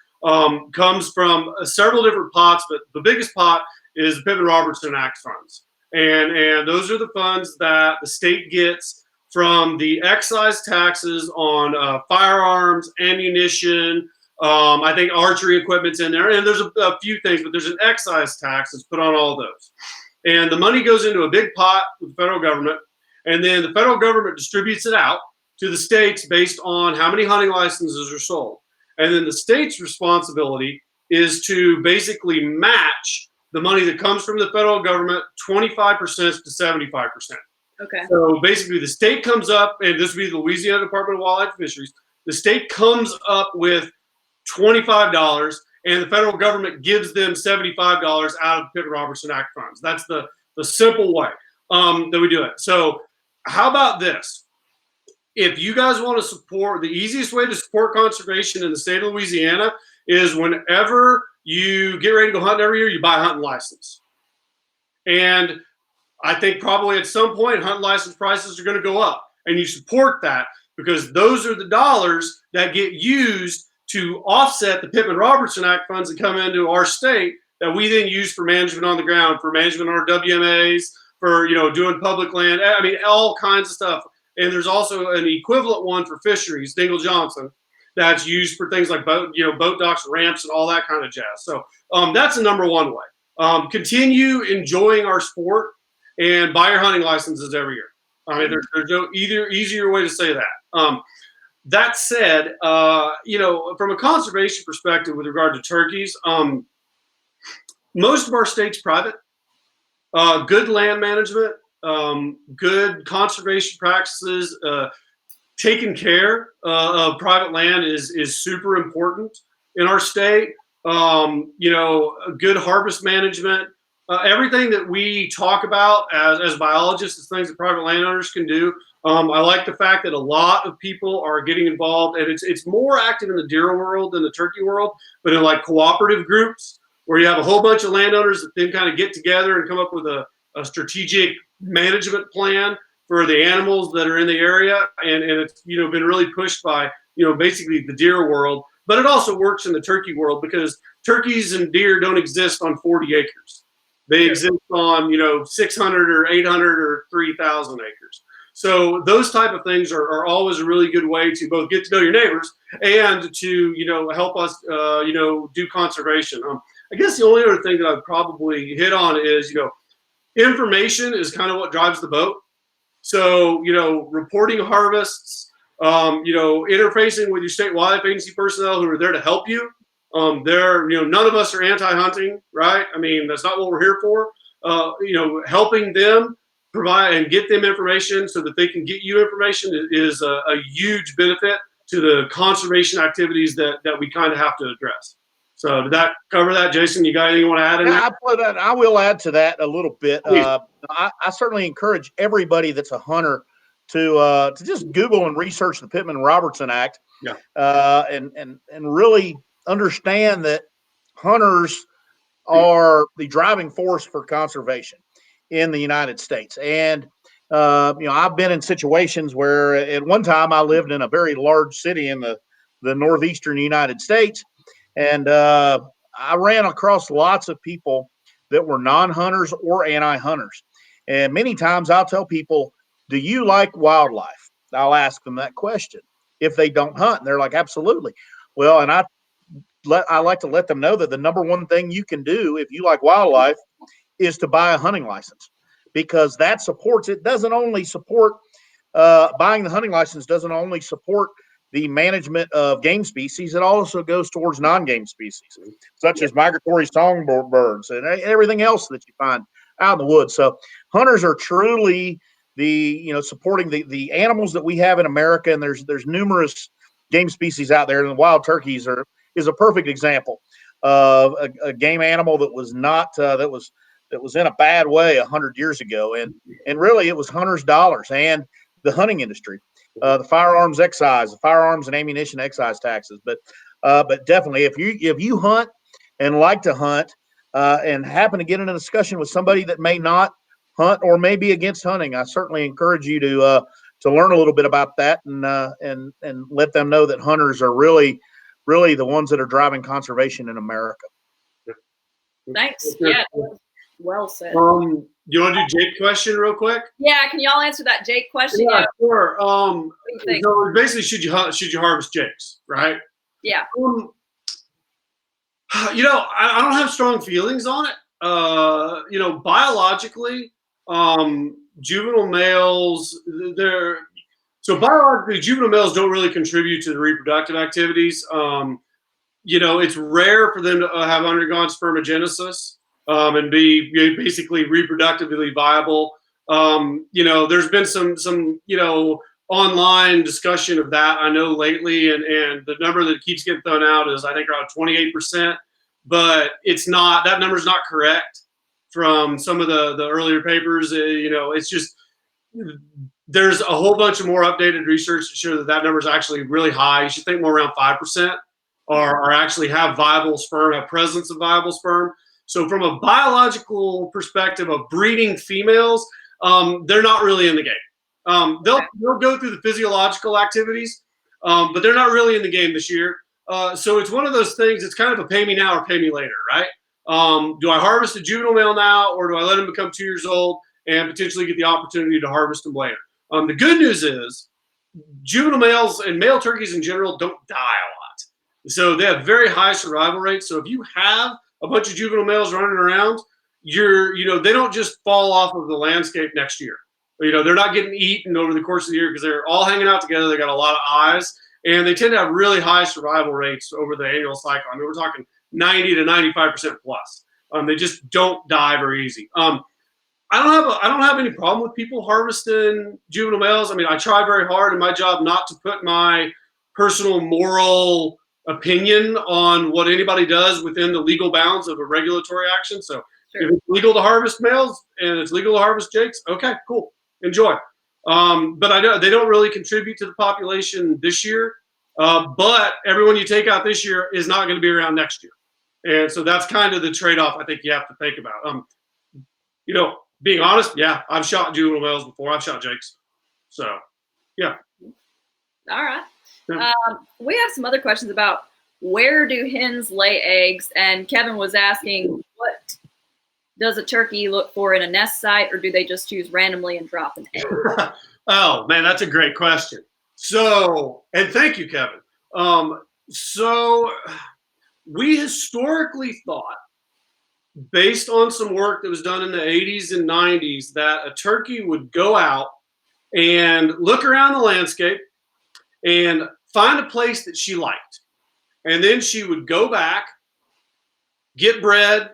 comes from several different pots, but the biggest pot is the Pittman-Robertson Act funds. And those are the funds that the state gets from the excise taxes on firearms, ammunition, I think archery equipment's in there, and there's a few things, but there's an excise tax that's put on all those. And the money goes into a big pot with the federal government, and then the federal government distributes it out to the states based on how many hunting licenses are sold. And then the state's responsibility is to basically match the money that comes from the federal government 25% to 75%. Okay. So basically the state comes up, and this would be the Louisiana Department of Wildlife and Fisheries, the state comes up with $25, and the federal government gives them $75 out of the Pittman-Robertson Act funds. That's the simple way that we do it. So how about this? If you guys want to support, the easiest way to support conservation in the state of Louisiana is whenever you get ready to go hunting every year, you buy a hunting license. And I think probably at some point, hunting license prices are going to go up. And you support that because those are the dollars that get used to offset the Pittman-Robertson Act funds that come into our state that we then use for management on the ground, for management on our WMAs, for doing public land. I mean, all kinds of stuff. And there's also an equivalent one for fisheries, Dingle Johnson, that's used for things like boat docks, ramps, and all that kind of jazz. So that's the number one way. Continue enjoying our sport and buy your hunting licenses every year. I mean, there's no easier way to say that. That said, from a conservation perspective with regard to turkeys, most of our state's private. Good land management, good conservation practices, taking care of private land is super important in our state. Good harvest management, everything that we talk about as biologists is things that private landowners can do. I like the fact that a lot of people are getting involved, and it's more active in the deer world than the turkey world, but in like cooperative groups where you have a whole bunch of landowners that then kind of get together and come up with a strategic management plan for the animals that are in the area. And it's, been really pushed by, basically the deer world, but it also works in the turkey world because turkeys and deer don't exist on 40 acres. They exist on, 600 or 800 or 3,000 acres. So those type of things are always a really good way to both get to know your neighbors and to, help us, do conservation. I guess the only other thing that I'd probably hit on is, information is kind of what drives the boat. So, reporting harvests, interfacing with your state wildlife agency personnel who are there to help you None of us are anti-hunting, right? I mean, that's not what we're here for. Helping them provide and get them information so that they can get you information is a huge benefit to the conservation activities that we kind of have to address. So did that cover that, Jason? You got anything you want to add in there? I will add to that a little bit. I certainly encourage everybody that's a hunter to just Google and research the Pittman-Robertson Act, and really understand that hunters are the driving force for conservation in the United States. And I've been in situations where at one time I lived in a very large city in the northeastern United States, and I ran across lots of people that were non-hunters or anti-hunters. And many times I'll tell people, do you like wildlife? I'll ask them that question if they don't hunt. And they're like, absolutely. Well, and I like to let them know that the number one thing you can do if you like wildlife is to buy a hunting license, because that supports, it doesn't only support buying the hunting license doesn't only support the management of game species, it also goes towards non-game species, such as migratory songbirds and everything else that you find out in the woods. So hunters are truly supporting the animals that we have in America, and there's numerous game species out there, and the wild turkeys is a perfect example of a game animal that was not that was in a bad way 100 years ago, and really it was hunters' dollars and the hunting industry, the firearms excise, the firearms and ammunition excise taxes. But definitely, if you hunt and like to hunt, and happen to get in a discussion with somebody that may not hunt or may be against hunting, I certainly encourage you to learn a little bit about that and let them know that hunters are really the ones that are driving conservation in America. Thanks. Yeah. Well said. You want to do Jake's question real quick? Yeah, can y'all answer that Jake question? Yeah, sure. So basically, should you harvest Jakes, right? Yeah. I don't have strong feelings on it. Biologically, juvenile males, biologically, juvenile males don't really contribute to the reproductive activities. It's rare for them to have undergone spermagenesis. And be basically reproductively viable. There's been some online discussion of that, I know, lately, and the number that keeps getting thrown out is, I think, around 28%, but it's not, that number's not correct from some of the earlier papers. It's just, there's a whole bunch of more updated research to show that number is actually really high. You should think more around 5% are actually have viable sperm, have presence of viable sperm. So from a biological perspective of breeding females, they're not really in the game. They'll go through the physiological activities, but they're not really in the game this year. So it's one of those things, it's kind of a pay me now or pay me later, right? Do I harvest a juvenile male now, or do I let him become 2 years old and potentially get the opportunity to harvest him later? The good news is juvenile males and male turkeys in general don't die a lot. So they have very high survival rates. So if you have a bunch of juvenile males running around, they don't just fall off of the landscape next year. They're not getting eaten over the course of the year because they're all hanging out together. They got a lot of eyes, and they tend to have really high survival rates over the annual cycle. I mean, we're talking 90 to 95% plus. They just don't die very easy. I don't have any problem with people harvesting juvenile males. I mean, I try very hard in my job not to put my personal moral opinion on what anybody does within the legal bounds of a regulatory action. So Sure. If it's legal to harvest males and it's legal to harvest jakes, okay, cool, enjoy. But I know they don't really contribute to the population this year. But everyone you take out this year is not going to be around next year. And so that's kind of the trade-off I think you have to think about. Being honest, yeah, I've shot juvenile males before. I've shot jakes. So, yeah. All right. Yeah. We have some other questions about where do hens lay eggs? And Kevin was asking, what does a turkey look for in a nest site, or do they just choose randomly and drop an egg? Oh, man, that's a great question. So, and thank you, Kevin. So we historically thought, based on some work that was done in the 80s and 90s, that a turkey would go out and look around the landscape and find a place that she liked. and then she would go back, get bread,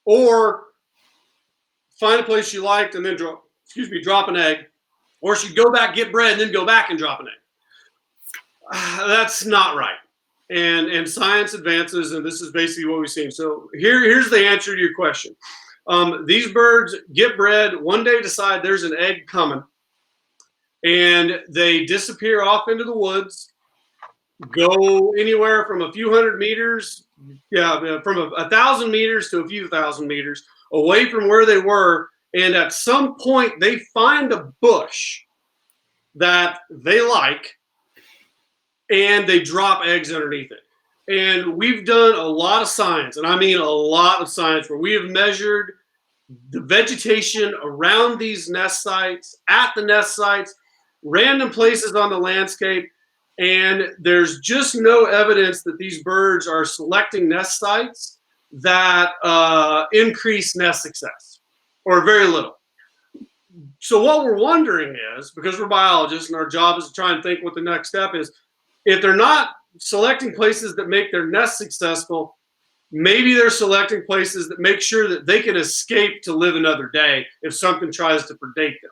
or find a place she liked and then drop an egg, or she'd go back, get bread, and then go back and drop an egg. That's not right. And science advances, and this is basically what we've seen. So here's the answer to your question. These birds get bred, one day decide there's an egg coming, and they disappear off into the woods, go anywhere from a few hundred meters, from 1,000 meters to a few thousand meters away from where they were. And at some point, they find a bush that they like, and they drop eggs underneath it. And we've done a lot of science, and I mean a lot of science, where we have measured the vegetation around these nest sites, at the nest sites, random places on the landscape, and there's just no evidence that these birds are selecting nest sites that increase nest success, or very little. So what we're wondering is, because we're biologists and our job is to try and think what the next step is, if they're not selecting places that make their nest successful, maybe they're selecting places that make sure that they can escape to live another day if something tries to predate them.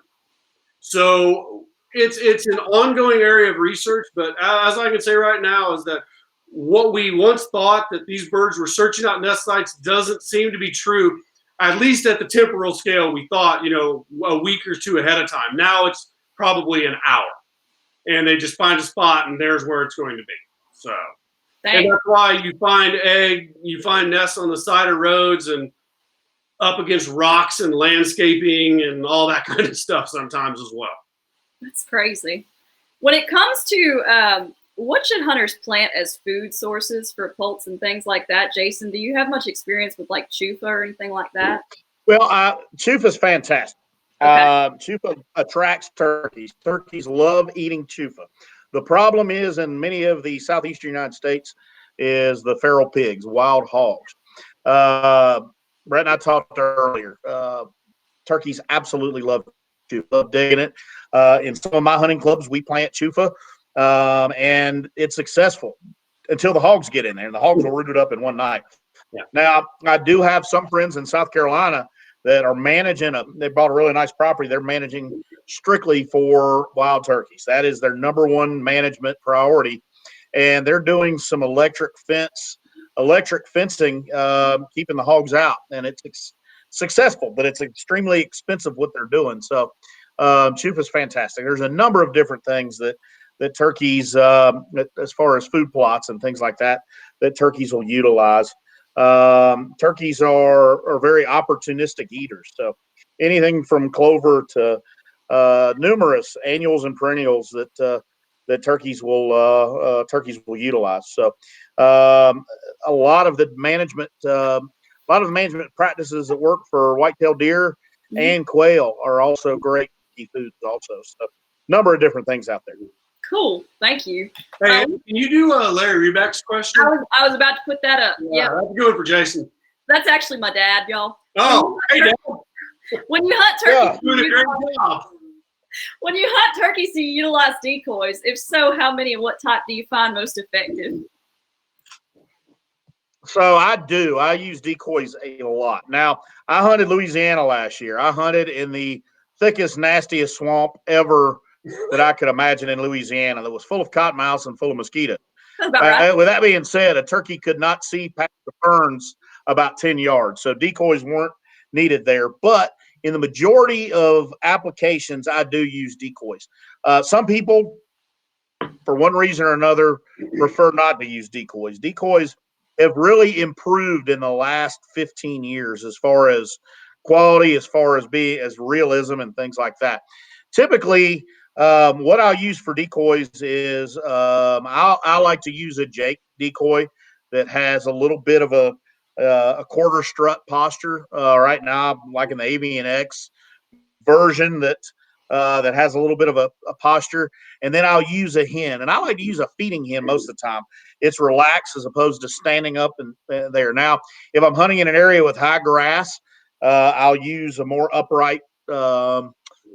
So it's an ongoing area of research, but as I can say right now is that what we once thought, that these birds were searching out nest sites, doesn't seem to be true, at least at the temporal scale. We thought, a week or two ahead of time. Now it's probably an hour, and they just find a spot, and there's where it's going to be. So, and that's why you find nests on the side of roads and up against rocks and landscaping and all that kind of stuff sometimes as well. That's crazy. When it comes to what should hunters plant as food sources for poults and things like that, Jason, do you have much experience with like chufa or anything like that? Well, chufa's fantastic. Okay. Chufa attracts turkeys. Turkeys love eating chufa. The problem is, in many of the southeastern United States, is the feral pigs, wild hogs. Brett and I talked earlier. Turkeys absolutely love chufa, love digging it. In some of my hunting clubs, we plant chufa, and it's successful until the hogs get in there. And the hogs will root it up in one night. Yeah. Now, I do have some friends in South Carolina that are managing they bought a really nice property. They're managing strictly for wild turkeys. That is their number one management priority. And they're doing some electric fencing, keeping the hogs out. And it's successful, but it's extremely expensive what they're doing. So chufa is fantastic. There's a number of different things that turkeys, as far as food plots and things like that turkeys will utilize. Turkeys are very opportunistic eaters. So anything from clover to numerous annuals and perennials that turkeys will utilize. So a lot of the management practices that work for whitetail deer and quail are also great foods also. So number of different things out there. Cool. Thank you. Hey, can you do Larry Rebeck's question? I was about to put that up. Yeah, that's good for Jason. That's actually my dad, y'all. Oh, hey, Dad. When you hunt turkeys, Doing a great job. when you hunt turkeys, do you utilize decoys? If so, how many and what type do you find most effective? So I do. I use decoys a lot. Now, I hunted Louisiana last year. I hunted in the thickest, nastiest swamp ever that I could imagine in Louisiana, that was full of cottonmouths and full of mosquitoes. That's about right. With that being said, a turkey could not see past the ferns about 10 yards. So decoys weren't needed there. But in the majority of applications, I do use decoys. Some people, for one reason or another, prefer not to use decoys. Decoys have really improved in the last 15 years as far as quality, as far as realism and things like that. Typically, what I'll use for decoys is I like to use a Jake decoy that has a little bit of a quarter strut posture. Right now, I'm liking the Avian X version that has a little bit of a posture, and then I'll use a hen, and I like to use a feeding hen most of the time. It's relaxed as opposed to standing up and there. Now, if I'm hunting in an area with high grass, I'll use a more upright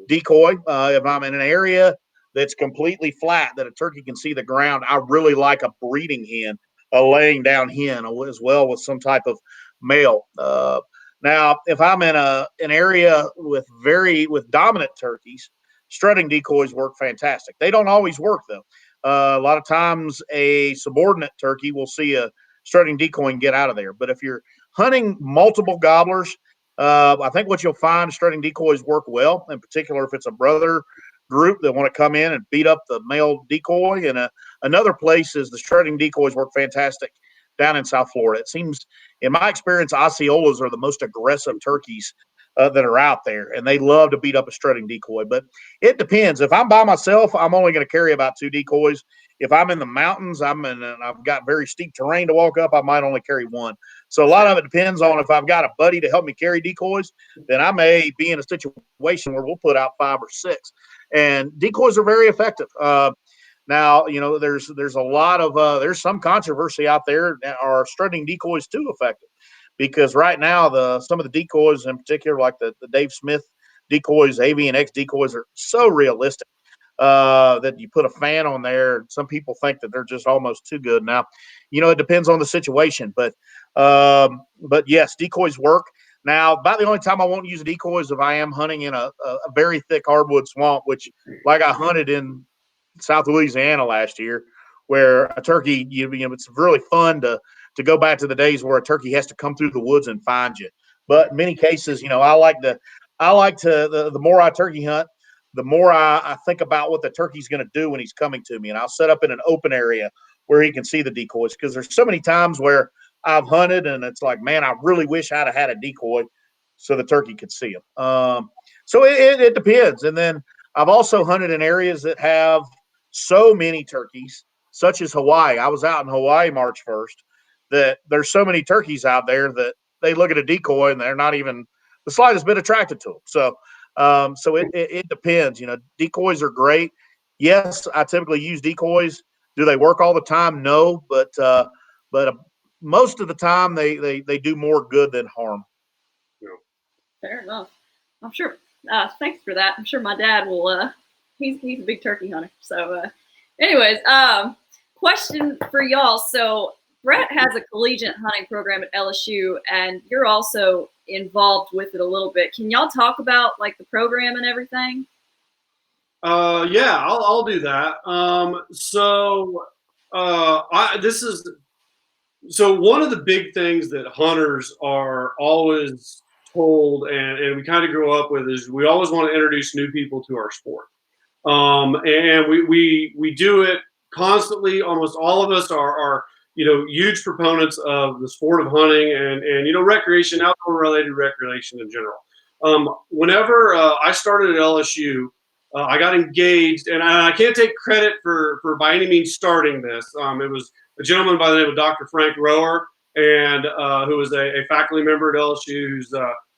decoy. If I'm in an area that's completely flat, that a turkey can see the ground, I really like a breeding hen laying down hen as well with some type of male. Now, if I'm in an area with dominant turkeys, strutting decoys work fantastic. They don't always work though. A lot of times, a subordinate turkey will see a strutting decoy and get out of there. But if you're hunting multiple gobblers, I think what you'll find, strutting decoys work well. In particular, if it's a brother group that want to come in and beat up the male decoy. And another place is the strutting decoys work fantastic down in South Florida. It seems, in my experience, Osceolas are the most aggressive turkeys that are out there, and they love to beat up a strutting decoy. But it depends. If I'm by myself, I'm only going to carry about 2 decoys. If I'm in the mountains, I've got very steep terrain to walk up, I might only carry 1. So a lot of it depends on if I've got a buddy to help me carry decoys, then I may be in a situation where we'll put out 5 or 6. And decoys are very effective. Now, there's a lot of there's some controversy out there. Are strutting decoys too effective? Because right now, some of the decoys in particular, like the Dave Smith decoys, Avian X decoys, are so realistic that you put a fan on there. Some people think that they're just almost too good. Now, it depends on the situation, but yes, decoys work. Now, about the only time I won't use a decoy is if I am hunting in a very thick hardwood swamp, which, like I hunted in South Louisiana last year, where a turkey, it's really fun to go back to the days where a turkey has to come through the woods and find you. But in many cases, the more I turkey hunt, the more I think about what the turkey's going to do when he's coming to me. And I'll set up in an open area where he can see the decoys, because there's so many times where I've hunted and it's like, man, I really wish I'd have had a decoy so the turkey could see him. So it depends. And then I've also hunted in areas that have so many turkeys, such as Hawaii. I was out in Hawaii March 1st, that there's so many turkeys out there that they look at a decoy and they're not even the slightest bit attracted to them. So it depends. Decoys are great. Yes, I typically use decoys. Do they work all the time? No, but most of the time they do more good than harm. Fair enough. I'm sure. Thanks for that. I'm sure my dad will. He's a big turkey hunter. So, anyways, question for y'all. So, Bret has a collegiate hunting program at LSU, and you're also involved with it a little bit. Can y'all talk about like the program and everything? Yeah, I'll do that. So one of the big things that hunters are always told, and we kind of grow up with, is we always want to introduce new people to our sport. And we do it constantly. Almost all of us are huge proponents of the sport of hunting and recreation, outdoor related recreation in general. Whenever I started at LSU, I got engaged, and I can't take credit for by any means starting this. It was a gentleman by the name of Dr. Frank Rower, and who was a faculty member at LSU, who's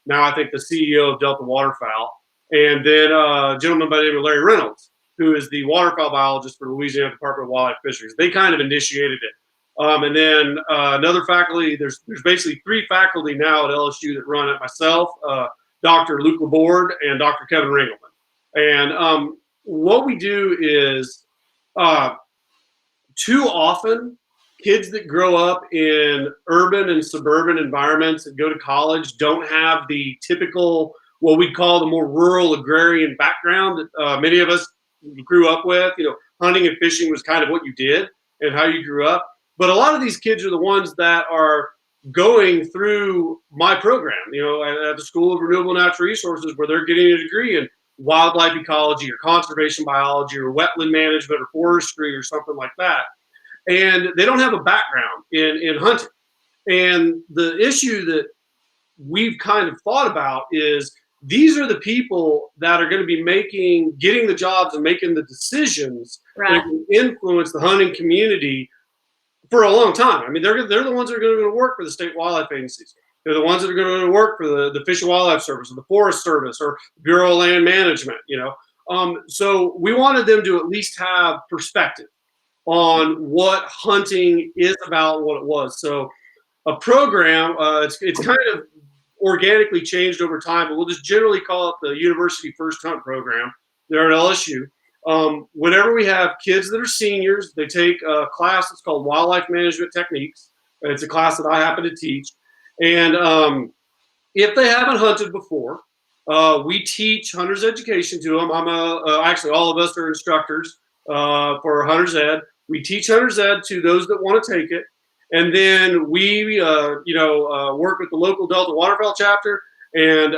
now I think the CEO of Delta Waterfowl, and then a gentleman by the name of Larry Reynolds, who is the waterfowl biologist for Louisiana Department of Wildlife Fisheries. They kind of initiated it. And then another faculty, there's basically 3 faculty now at LSU that run it: myself, Dr. Luke Laborde, and Dr. Kevin Ringelman. And what we do is too often kids that grow up in urban and suburban environments and go to college don't have the typical, what we'd call the more rural agrarian background that many of us grew up with. Hunting and fishing was kind of what you did and how you grew up. But a lot of these kids are the ones that are going through my program, at the School of Renewable Natural Resources, where they're getting a degree in wildlife ecology or conservation biology or wetland management or forestry or something like that. And they don't have a background in hunting. And the issue that we've kind of thought about is these are the people that are going to be getting the jobs and making the decisions that can influence the hunting community for a long time. I mean, they're the ones that are going to work for the state wildlife agencies. They're the ones that are going to work for the Fish and Wildlife Service or the Forest Service or Bureau of Land Management, So we wanted them to at least have perspective on what hunting is about and what it was. So a program, it's kind of organically changed over time, but we'll just generally call it the University First Hunt Program there at LSU. Whenever we have kids that are seniors, they take a class that's called Wildlife Management Techniques. It's a class that I happen to teach. And if they haven't hunted before, we teach hunter's education to them. Actually, all of us are instructors for hunter's ed. We teach hunter's ed to those that want to take it. And then we, work with the local Delta Waterfowl chapter, and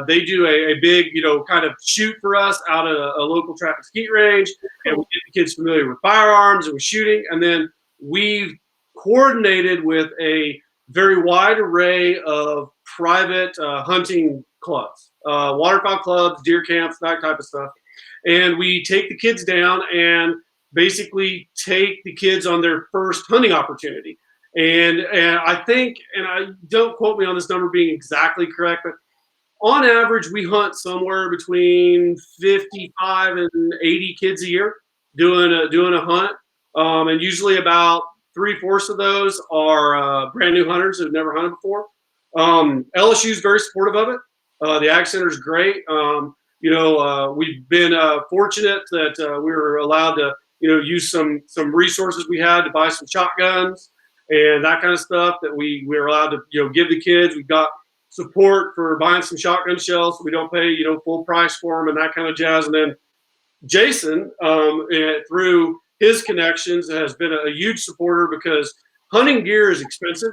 they do a big, kind of shoot for us out at a local traffic skeet range, and we get the kids familiar with firearms and with shooting. And then we've coordinated with a very wide array of private hunting clubs, waterfowl clubs, deer camps, that type of stuff. And we take the kids down and basically take the kids on their first hunting opportunity. And I think, and I don't quote me on this number being exactly correct, but on average, we hunt somewhere between 55 and 80 kids a year doing a hunt. And usually about 3/4 of those are brand new hunters who've never hunted before. LSU is very supportive of it. The Ag Center is great. We've been fortunate that we were allowed to, use some resources we had to buy some shotguns and that kind of stuff that we were allowed to, give the kids. We've got support for buying some shotgun shells so we don't pay, full price for them and that kind of jazz. And then Jason, through his connections, has been a huge supporter because hunting gear is expensive.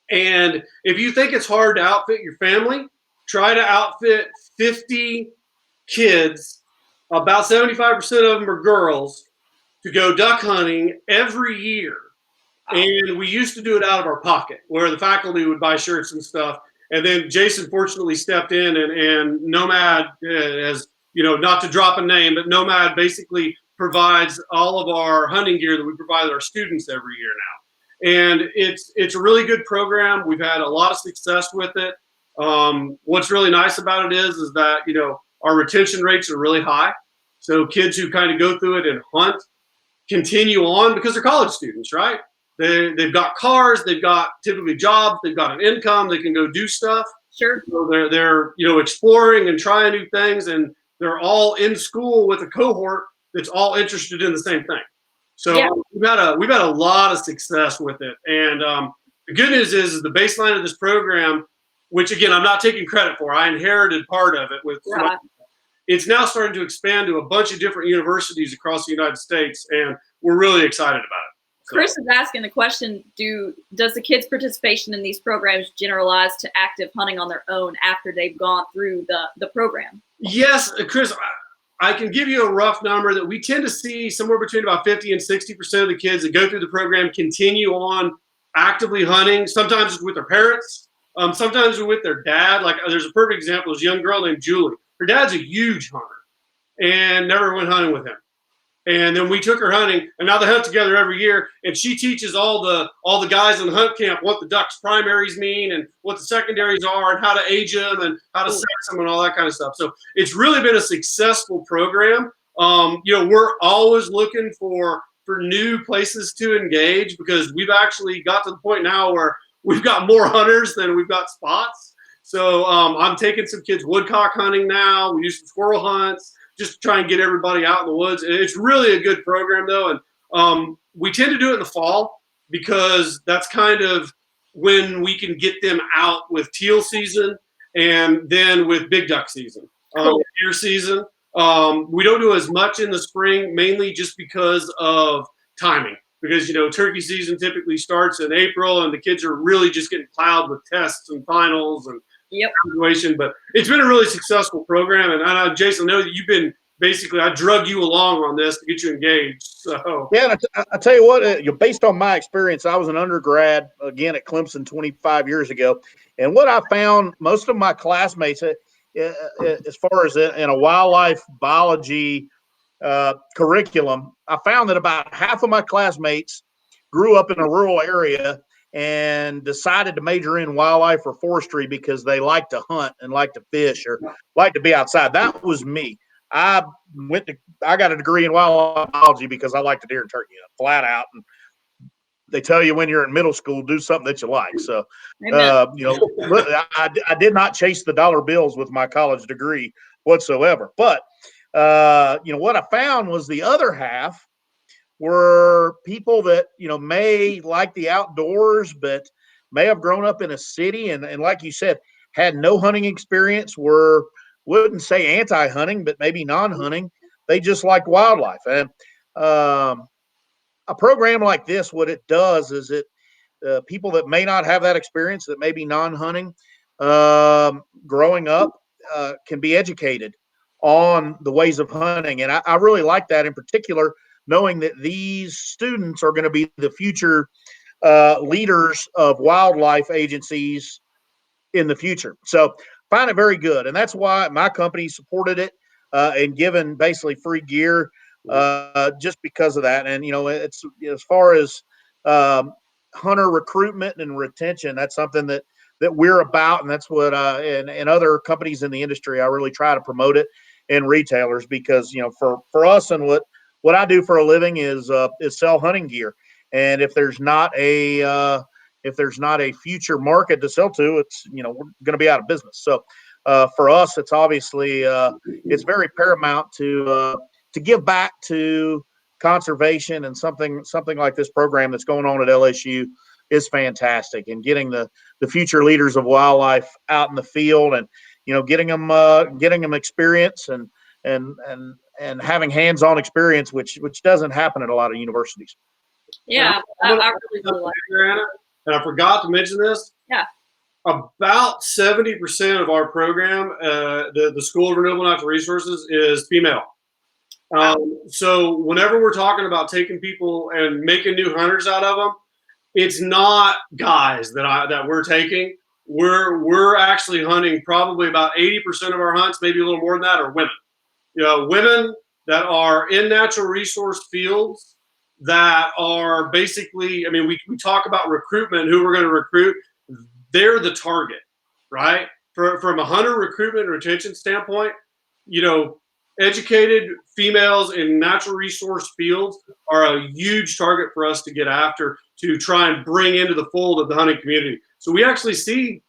And if you think it's hard to outfit your family, try to outfit 50 kids, about 75% of them are girls, to go duck hunting every year. And we used to do it out of our pocket, where the faculty would buy shirts and stuff. And then Jason fortunately stepped in, and Nomad has, not to drop a name, but Nomad basically provides all of our hunting gear that we provide our students every year now. And it's a really good program. We've had a lot of success with it. What's really nice about it is that, our retention rates are really high. So kids who kind of go through it and hunt continue on because they're college students, right? They've got cars, they've got typically jobs, they've got an income, they can go do stuff. Sure. So they're exploring and trying new things, and they're all in school with a cohort that's all interested in the same thing. So yeah. we've had a lot of success with it. And the good news is the baseline of this program, which again I'm not taking credit for, I inherited part of it with. Right. It's now starting to expand to a bunch of different universities across the United States, and we're really excited about it. Chris is asking the question, does the kids' participation in these programs generalize to active hunting on their own after they've gone through the program? Yes, Chris, I can give you a rough number that we tend to see somewhere between about 50 and 60% of the kids that go through the program continue on actively hunting. Sometimes it's with their parents, sometimes with their dad. Like there's a perfect example, there's a young girl named Julie. Her dad's a huge hunter and never went hunting with him. And then we took her hunting, and now they hunt together every year. And she teaches all the guys in the hunt camp what the ducks' primaries mean and what the secondaries are and how to age them and how to sex them and all that kind of stuff. So it's really been a successful program. We're always looking for new places to engage because we've actually got to the point now where we've got more hunters than we've got spots. So I'm taking some kids woodcock hunting now. We do some squirrel hunts. Just try and get everybody out in the woods. It's really a good program, though. And we tend to do it in the fall because that's kind of when we can get them out with teal season and then with big duck season, deer season. We don't do as much in the spring, mainly just because of timing. Because, turkey season typically starts in April and the kids are really just getting plowed with tests and finals and graduation. But it's been a really successful program. And Jason, I know that you've been I drug you along on this to get you engaged. So yeah, I tell you what, based on my experience, I was an undergrad again at Clemson 25 years ago. And what I found, most of my classmates, as far as in a wildlife biology curriculum, I found that about half of my classmates grew up in a rural area and decided to major in wildlife or forestry because they like to hunt and like to fish or like to be outside. That was me. I got a degree in wildlife biology because I like the deer and turkey flat out. And they tell you when you're in middle school, do something that you like. So, I did not chase the dollar bills with my college degree whatsoever. But what I found was the other half were people that, may like the outdoors, but may have grown up in a city and like you said, had no hunting experience, wouldn't say anti-hunting, but maybe non-hunting. They just like wildlife. And a program like this, what it does is people that may not have that experience, that may be non-hunting, growing up, can be educated on the ways of hunting. And I really like that in particular, knowing that these students are going to be the future leaders of wildlife agencies in the future. So find it very good. And that's why my company supported it and given basically free gear just because of that. And, it's as far as hunter recruitment and retention, that's something that we're about. And that's what and other companies in the industry, I really try to promote it, and retailers, because, for us and what I do for a living is sell hunting gear. And if there's not a future market to sell to, it's, we're going to be out of business. So for us, it's obviously it's very paramount to give back to conservation, and something like this program that's going on at LSU is fantastic. And getting the future leaders of wildlife out in the field, and getting them experience and having hands-on experience, which doesn't happen at a lot of universities. Yeah, I really do like it. And I forgot to mention this. Yeah. About 70% of our program, the School of Renewable Natural Resources, is female. So whenever we're talking about taking people and making new hunters out of them, it's not guys that we're taking. We're actually hunting probably about 80% of our hunts, maybe a little more than that, are women. Women that are in natural resource fields that are basically, we talk about recruitment, who we're going to recruit. They're the target, right? From a hunter recruitment and retention standpoint, educated females in natural resource fields are a huge target for us to get after, to try and bring into the fold of the hunting community. So we actually see,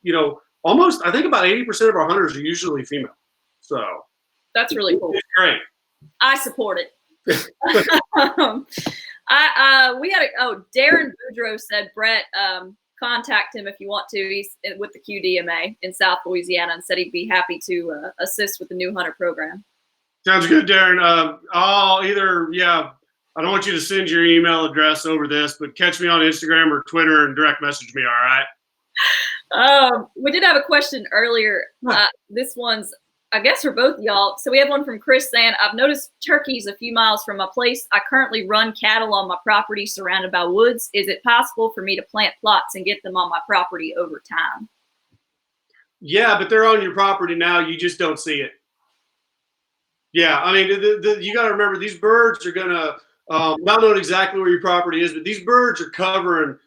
almost, I think about 80% of our hunters are usually female. So that's really cool. It's great. I support it. We had Darren Boudreaux said, Bret, contact him if you want to. He's with the QDMA in South Louisiana, and said he'd be happy to assist with the new hunter program. Sounds good, Darren. I don't want you to send your email address over this, but catch me on Instagram or Twitter and direct message me. All right. We did have a question earlier. This one's, I guess, for both of y'all. So we have one from Chris saying, I've noticed turkeys a few miles from my place. I currently run cattle on my property surrounded by woods. Is it possible for me to plant plots and get them on my property over time? Yeah, but they're on your property now. You just don't see it. Yeah, you got to remember, these birds are going to, not knowing exactly where your property is, but these birds are covering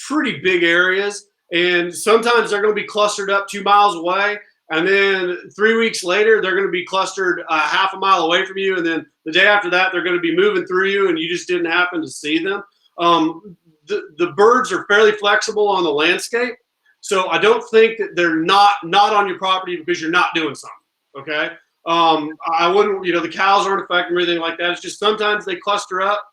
pretty big areas. And sometimes they're going to be clustered up 2 miles away. And then 3 weeks later, they're going to be clustered half a mile away from you. And then the day after that, they're going to be moving through you, and you just didn't happen to see them. The birds are fairly flexible on the landscape. So I don't think that they're not on your property because you're not doing something. Okay. I wouldn't, the cows aren't affecting or anything like that. It's just sometimes they cluster up,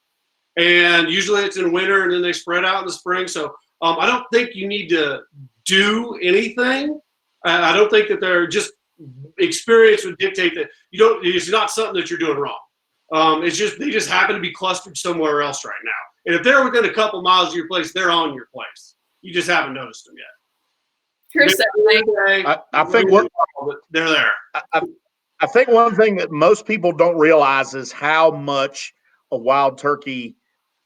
and usually it's in winter, and then they spread out in the spring. So I don't think you need to do anything. I don't think that they're just experience would dictate that it's not something that you're doing wrong. It's just, they just happen to be clustered somewhere else right now. And if they're within a couple miles of your place, they're on your place. You just haven't noticed them yet. I think they're there. I think one thing that most people don't realize is how much a wild turkey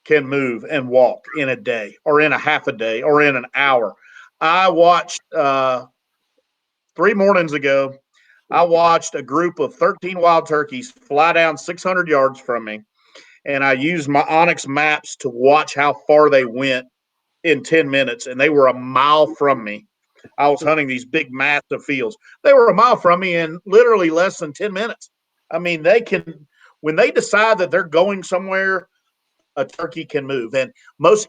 can move and walk in a day, or in a half a day, or in an hour. I watched 3 mornings ago, I watched a group of 13 wild turkeys fly down 600 yards from me, and I used my Onyx maps to watch how far they went in 10 minutes, and they were a mile from me. I was hunting these big, massive fields. They were a mile from me in literally less than 10 minutes. They can, when they decide that they're going somewhere, a turkey can move. And most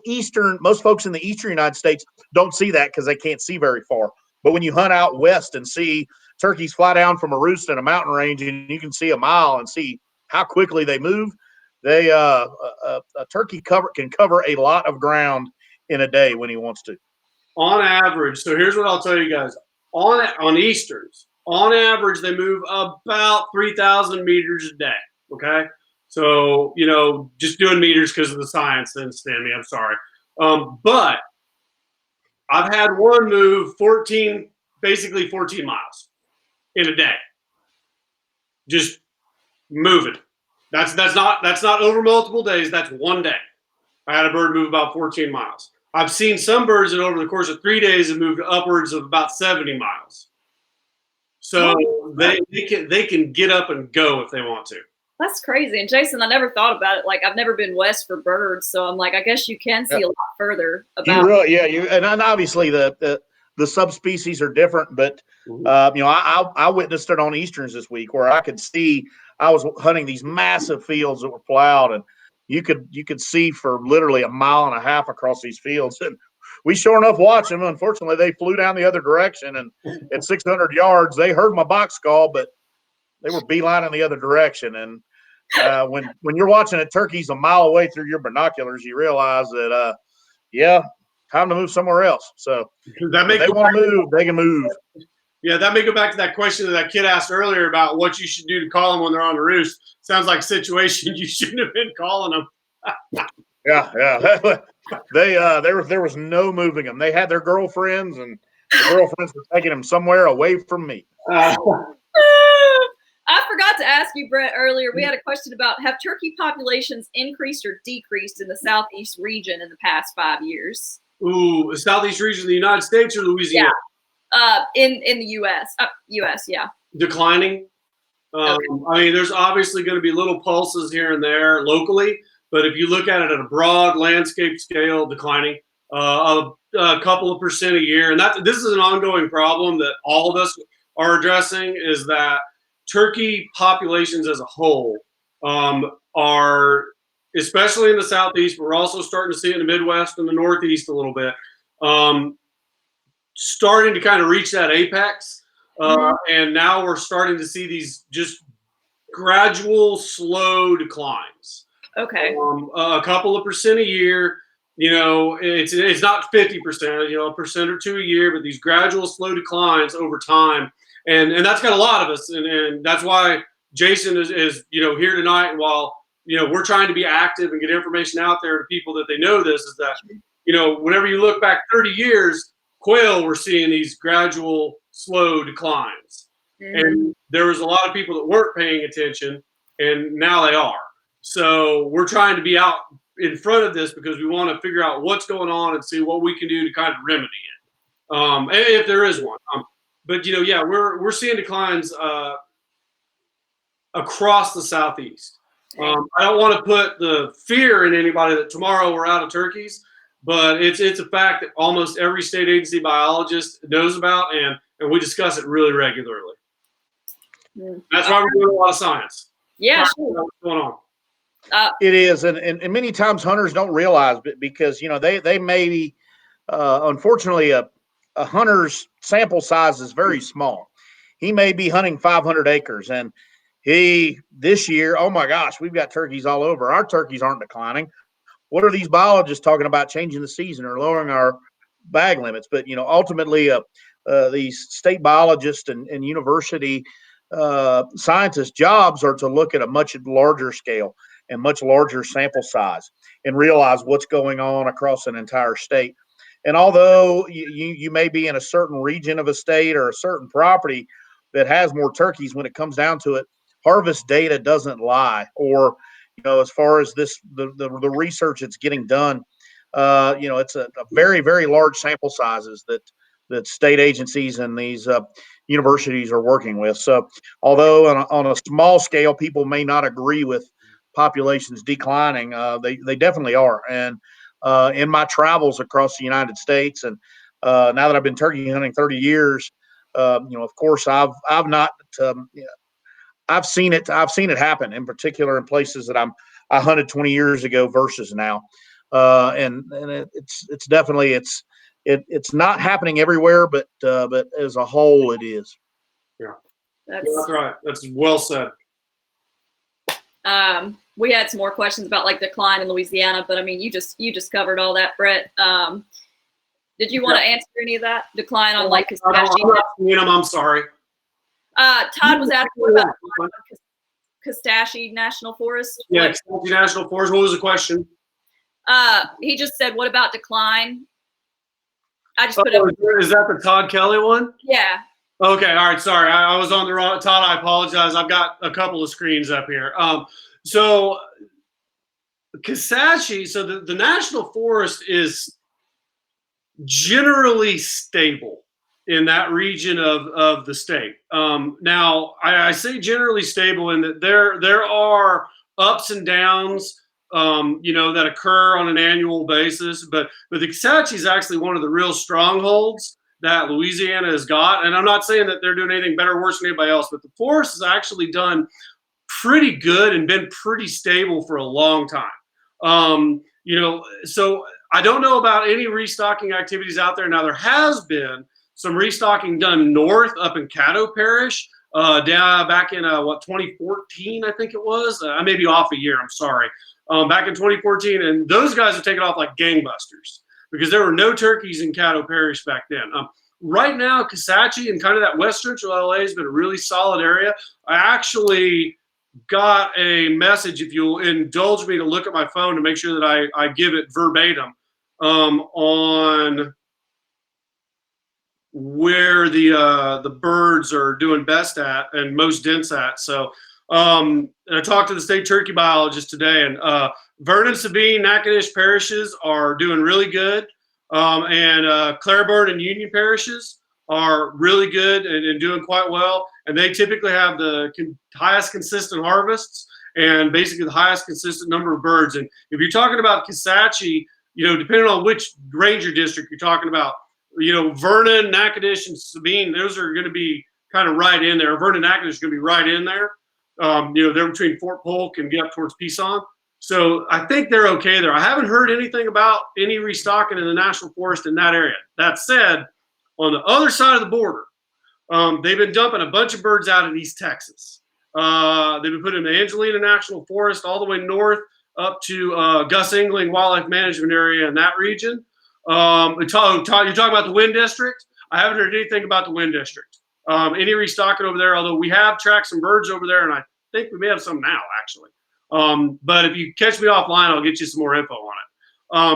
folks in the eastern United States don't see that because they can't see very far. But when you hunt out west and see turkeys fly down from a roost in a mountain range, and you can see a mile and see how quickly they move. They a turkey can cover a lot of ground in a day when he wants to. On average, so here's what I'll tell you guys. On Easterns, on average, they move about 3,000 meters a day. Okay, so just doing meters because of the science didn't stand me. I'm sorry, but I've had one move basically 14 miles in a day. Just moving. That's not over multiple days. That's one day. I had a bird move about 14 miles. I've seen some birds that over the course of 3 days have moved upwards of about 70 miles. So they can get up and go if they want to. That's crazy. And Jason, I never thought about it. Like, I've never been west for birds, so I'm like, I guess you can see a lot further about. And obviously the subspecies are different, but I witnessed it on Easterns this week where I could see. I was hunting these massive fields that were plowed, and you could see for literally a mile and a half across these fields. And we sure enough watched them. Unfortunately, they flew down the other direction, and at 600 yards, they heard my box call, but they were beelining the other direction. And when you're watching a turkeys a mile away through your binoculars, you realize that time to move somewhere else. So if they want to move, they can move. Yeah, that may go back to that question that kid asked earlier about what you should do to call them when they're on the roost. Sounds like a situation you shouldn't have been calling them. Yeah. There was no moving them. They had their girlfriends, and the girlfriends were taking them somewhere away from me. I forgot to ask you, Bret, earlier. We had a question about, have turkey populations increased or decreased in the Southeast region in the past 5 years? Ooh, the Southeast region of the United States or Louisiana? Yeah. In the U.S. U.S. Yeah. Declining. Okay. I mean, there's obviously going to be little pulses here and there locally, but if you look at it at a broad landscape scale, declining a couple of % a year. And this is an ongoing problem that all of us are addressing, is that turkey populations as a whole are, especially in the Southeast, but we're also starting to see it in the Midwest and the Northeast a little bit, starting to kind of reach that apex. And now we're starting to see these just gradual, slow declines. Okay. A couple of % a year. It's not 50%, a % or two a year, but these gradual, slow declines over time. And that's got a lot of us. And that's why Jason is here tonight. And while, we're trying to be active and get information out there to people that they know this, is that, whenever you look back 30 years, quail were seeing these gradual, slow declines. And there was a lot of people that weren't paying attention, and now they are. So we're trying to be out in front of this because we want to figure out what's going on and see what we can do to kind of remedy it, if there is one. But we're seeing declines across the Southeast. I don't want to put the fear in anybody that tomorrow we're out of turkeys, but it's a fact that almost every state agency biologist knows about, and we discuss it really regularly. That's why we're doing a lot of science. Yeah, sure. What's going on? It is, and many times hunters don't realize it because they may be, unfortunately, a hunter's sample size is very small. He may be hunting 500 acres, and this year, oh my gosh, we've got turkeys all over. Our turkeys aren't declining. What are these biologists talking about changing the season or lowering our bag limits? But ultimately, these state biologists and university scientists' jobs are to look at a much larger scale and much larger sample size and realize what's going on across an entire state. And although you may be in a certain region of a state or a certain property that has more turkeys, when it comes down to it, harvest data doesn't lie. Or as far as the research that's getting done, it's a very, very large sample sizes that state agencies and these universities are working with. So although on a small scale, people may not agree with populations declining, they definitely are. And in my travels across the United States, and now that I've been turkey hunting 30 years, of course I've seen it happen, in particular in places that I hunted 20 years ago versus now. And it's definitely it's not happening everywhere, but as a whole, it is. Yeah, that's right. That's well said. We had some more questions about like decline in Louisiana, but I mean, you just covered all that, Bret. Did you want to answer any of that? Decline on like I'm sorry. Todd was asking what about Kostashie National Forest? Yeah, Kostashie National Forest. What was the question? He just said, what about decline? I just put Is that the Todd Kelly one? Yeah. Okay, all right, sorry. I was on the wrong, Todd, I apologize. I've got a couple of screens up here. So Kostashie, so the National Forest is generally stable in that region of the state. Now, I say generally stable in that there are ups and downs, that occur on an annual basis. But the Kostashie is actually one of the real strongholds that Louisiana has got. And I'm not saying that they're doing anything better or worse than anybody else, but the forest has actually done pretty good and been pretty stable for a long time. So I don't know about any restocking activities out there. Now, there has been some restocking done north up in Caddo Parish, down back in 2014, I think it was. I may be off a year. I'm sorry. Back in 2014, and those guys have taken off like gangbusters because there were no turkeys in Caddo Parish back then. Right now, Kostashie and kind of that west central LA has been a really solid area. I actually got a message, if you'll indulge me to look at my phone to make sure that I give it verbatim, on where the birds are doing best at and most dense at. So I talked to the state turkey biologist today, and Vernon, Sabine, Natchitoches parishes are doing really good, and Claiborne and Union parishes are really good and doing quite well. And they typically have the highest consistent harvests and basically the highest consistent number of birds. And if you're talking about Kostashie, depending on which ranger district you're talking about, Vernon, Natchitoches, and Sabine, those are going to be kind of right in there. Vernon, Natchitoches is going to be right in there. They're between Fort Polk and get up towards Pison. So I think they're okay there. I haven't heard anything about any restocking in the National Forest in that area. That said, on the other side of the border, they've been dumping a bunch of birds out in East Texas. They've been putting the Angelina National Forest all the way north up to Gus Engling Wildlife Management Area in that region. You're talking about the Wind District? I haven't heard anything about the Wind District. Any restocking over there, although we have tracked some birds over there, and I think we may have some now, actually. But if you catch me offline, I'll get you some more info on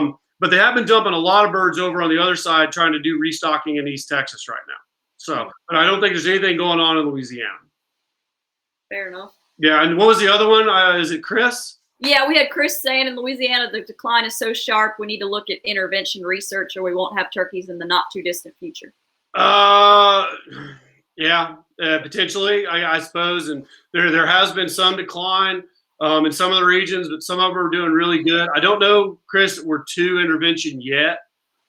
it. But they have been dumping a lot of birds over on the other side trying to do restocking in East Texas right now. So, but I don't think there's anything going on in Louisiana. Fair enough. Yeah, and what was the other one? Is it Chris? Yeah, we had Chris saying in Louisiana the decline is so sharp we need to look at intervention research or we won't have turkeys in the not too distant future. Yeah, potentially, I suppose. And there has been some decline in some of the regions, but some of them are doing really good. I don't know, Chris, that we're to intervention yet.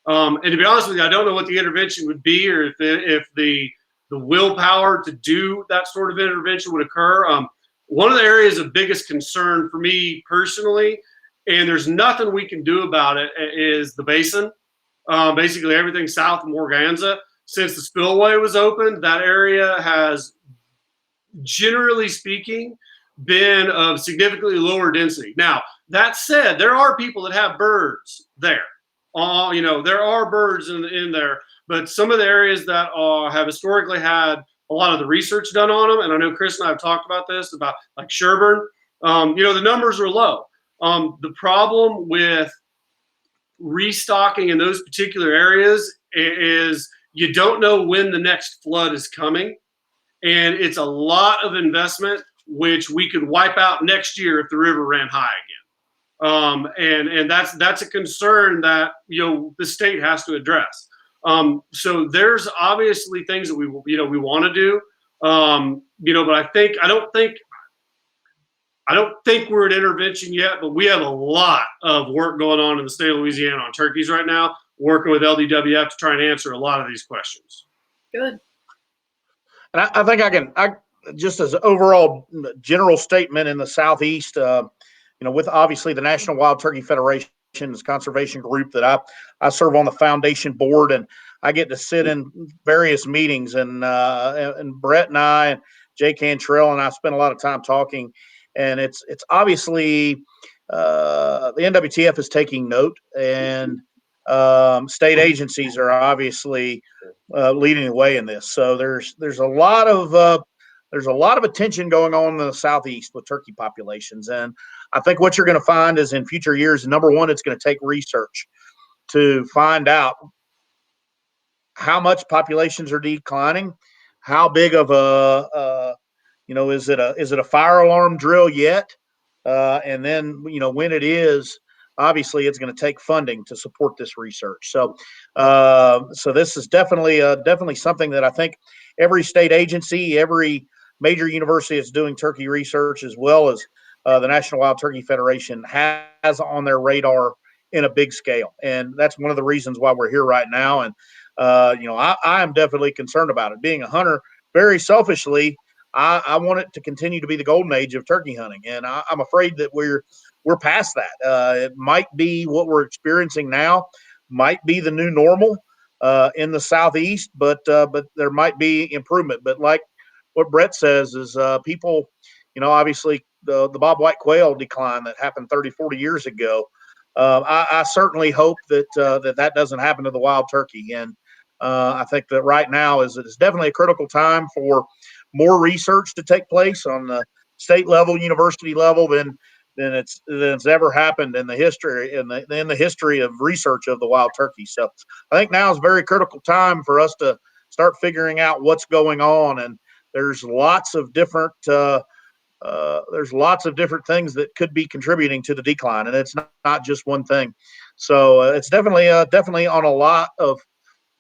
And to be honest with you, I don't know what the intervention would be or if the willpower to do that sort of intervention would occur. One of the areas of biggest concern for me personally, and there's nothing we can do about it, is the basin. Basically everything south of Morganza. Since the spillway was opened, that area has, generally speaking, been of significantly lower density. Now, that said, there are people that have birds there. There are birds in there, but some of the areas that have historically had a lot of the research done on them, and I know Chris and I have talked about this, about like Sherburne, the numbers are low. The problem with restocking in those particular areas is you don't know when the next flood is coming, and it's a lot of investment, which we could wipe out next year if the river ran high again. And that's a concern that the state has to address. So there's obviously things that we want to do, but I don't think we're at intervention yet, but we have a lot of work going on in the state of Louisiana on turkeys right now, working with LDWF to try and answer a lot of these questions. Good. And I think I just as an overall general statement in the Southeast, with obviously the National Wild Turkey Federation's conservation group that I serve on the foundation board, and I get to sit in various meetings, and Bret and I and Jay Cantrell and I spend a lot of time talking. and it's obviously the NWTF is taking note, and state agencies are obviously leading the way in this. So there's a lot of attention going on in the Southeast with turkey populations, and I think what you're going to find is in future years, number one, it's going to take research to find out how much populations are declining, how big of a is it a fire alarm drill yet, and then when it is, obviously it's going to take funding to support this research. So this is definitely something that I think every state agency, every major university that's doing turkey research, as well as the National Wild Turkey Federation, has on their radar in a big scale. And that's one of the reasons why we're here right now. And I am definitely concerned about it. Being a hunter, very selfishly, I want it to continue to be the golden age of turkey hunting, and I'm afraid that we're past that. It might be what we're experiencing now, might be the new normal in the Southeast, but there might be improvement. But like what Bret says is people, obviously the bobwhite quail decline that happened 30, 40 years ago. I certainly hope that that doesn't happen to the wild turkey, and I think that right now is definitely a critical time for more research to take place on the state level, university level than it's ever happened in the history in the history of research of the wild turkey. So I think now is a very critical time for us to start figuring out what's going on, and there's lots of different things that could be contributing to the decline, and it's not just one thing. So it's definitely on a lot of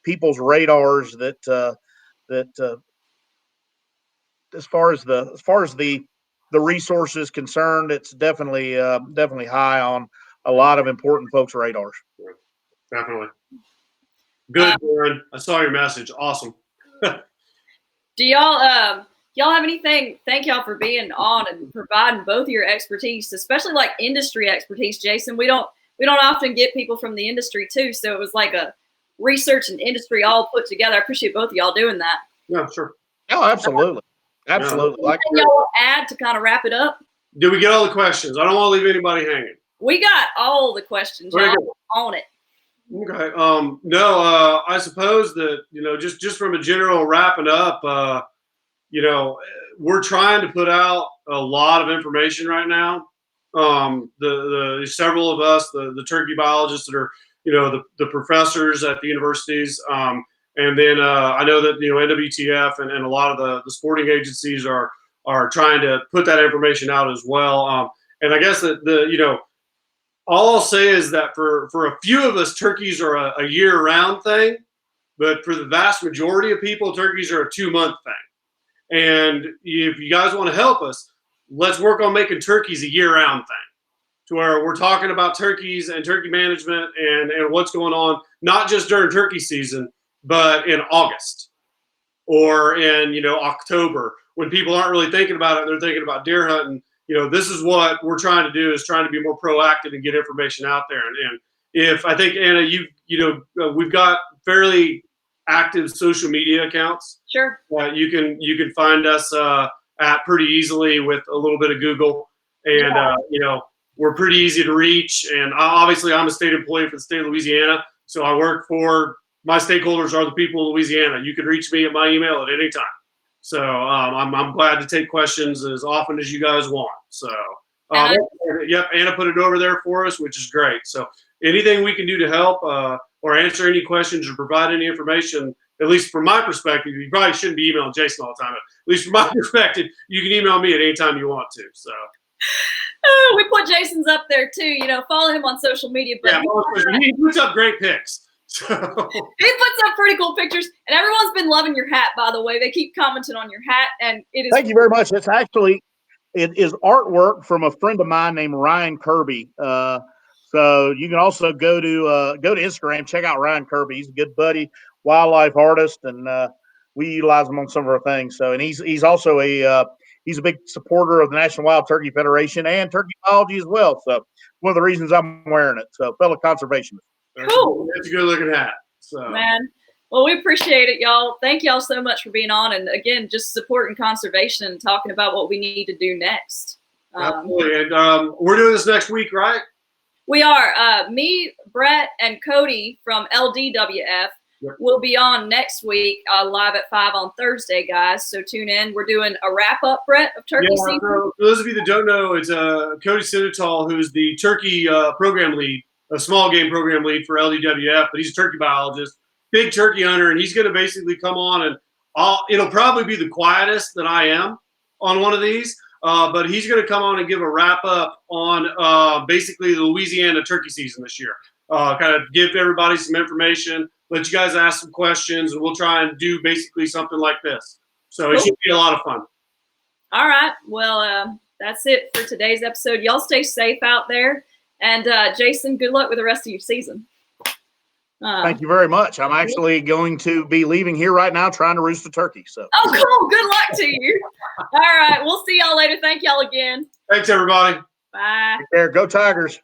people's radars that as far as the resources concerned, it's definitely high on a lot of important folks' radars. Definitely. Good, Darren. I saw your message. Awesome. Do y'all have anything? Thank y'all for being on and providing both of your expertise, especially like industry expertise, Jason. We don't often get people from the industry too, so it was like a research and industry all put together. I appreciate both of y'all doing that. Yeah, sure. Oh, absolutely. Absolutely. Like y'all add to kind of wrap it up. Did we get all the questions? I don't want to leave anybody hanging. We got all the questions. Y'all on it. Okay. No, I suppose that, just from a general wrapping up, we're trying to put out a lot of information right now. The several of us, the turkey biologists that are, the professors at the universities, and then I know that NWTF and a lot of the sporting agencies are trying to put that information out as well. And I guess that all I'll say is that for a few of us, turkeys are a year-round thing, but for the vast majority of people, turkeys are a 2-month thing. And if you guys want to help us, let's work on making turkeys a year-round thing, to where we're talking about turkeys and turkey management and what's going on, not just during turkey season, but in August or in October, when people aren't really thinking about it. They're thinking about deer hunting. This is what we're trying to do, is trying to be more proactive and get information out there. And if I think, Anna, we've got fairly active social media accounts. Sure. You can find us at pretty easily with a little bit of Google, and we're pretty easy to reach. And obviously, I'm a state employee for the state of Louisiana, so I work for, my stakeholders are the people of Louisiana. You can reach me at my email at any time. So I'm glad to take questions as often as you guys want. So yep, Anna put it over there for us, which is great. So anything we can do to help or answer any questions or provide any information, at least from my perspective, you probably shouldn't be emailing Jason all the time. At least from my perspective, you can email me at any time you want to. So we put Jason's up there too. Follow him on social media. But he puts up great pics. So. He puts up pretty cool pictures, and everyone's been loving your hat, by the way. They keep commenting on your hat, and it is. Thank you very much. It is artwork from a friend of mine named Ryan Kirby. So you can also go to Instagram, check out Ryan Kirby. He's a good buddy, wildlife artist, and we utilize him on some of our things. So, and he's also he's a big supporter of the National Wild Turkey Federation and turkey biology as well. So one of the reasons I'm wearing it. So fellow conservationist. Cool. It's a good looking hat. So. Man. Well, we appreciate it, y'all. Thank y'all so much for being on. And again, just supporting conservation and talking about what we need to do next. Absolutely. And we're doing this next week, right? We are. Me, Bret, and Cody from LDWF will be on next week live at 5 on Thursday, guys. So tune in. We're doing a wrap-up, Bret, of turkey season. For those of you that don't know, it's Cody Sinetal, who's the turkey program lead, a small game program lead for LDWF, but he's a turkey biologist, big turkey hunter, and he's going to basically come on and it'll probably be the quietest that I am on one of these. But he's going to come on and give a wrap up on basically the Louisiana turkey season this year. Kind of give everybody some information, let you guys ask some questions, and we'll try and do basically something like this. So it should be a lot of fun. All right. Well, that's it for today's episode. Y'all stay safe out there. And Jason, good luck with the rest of your season. Thank you very much. I'm actually going to be leaving here right now trying to roost a turkey. So. Oh, cool. Good luck to you. All right. We'll see y'all later. Thank y'all again. Thanks, everybody. Bye. Take care. Go Tigers.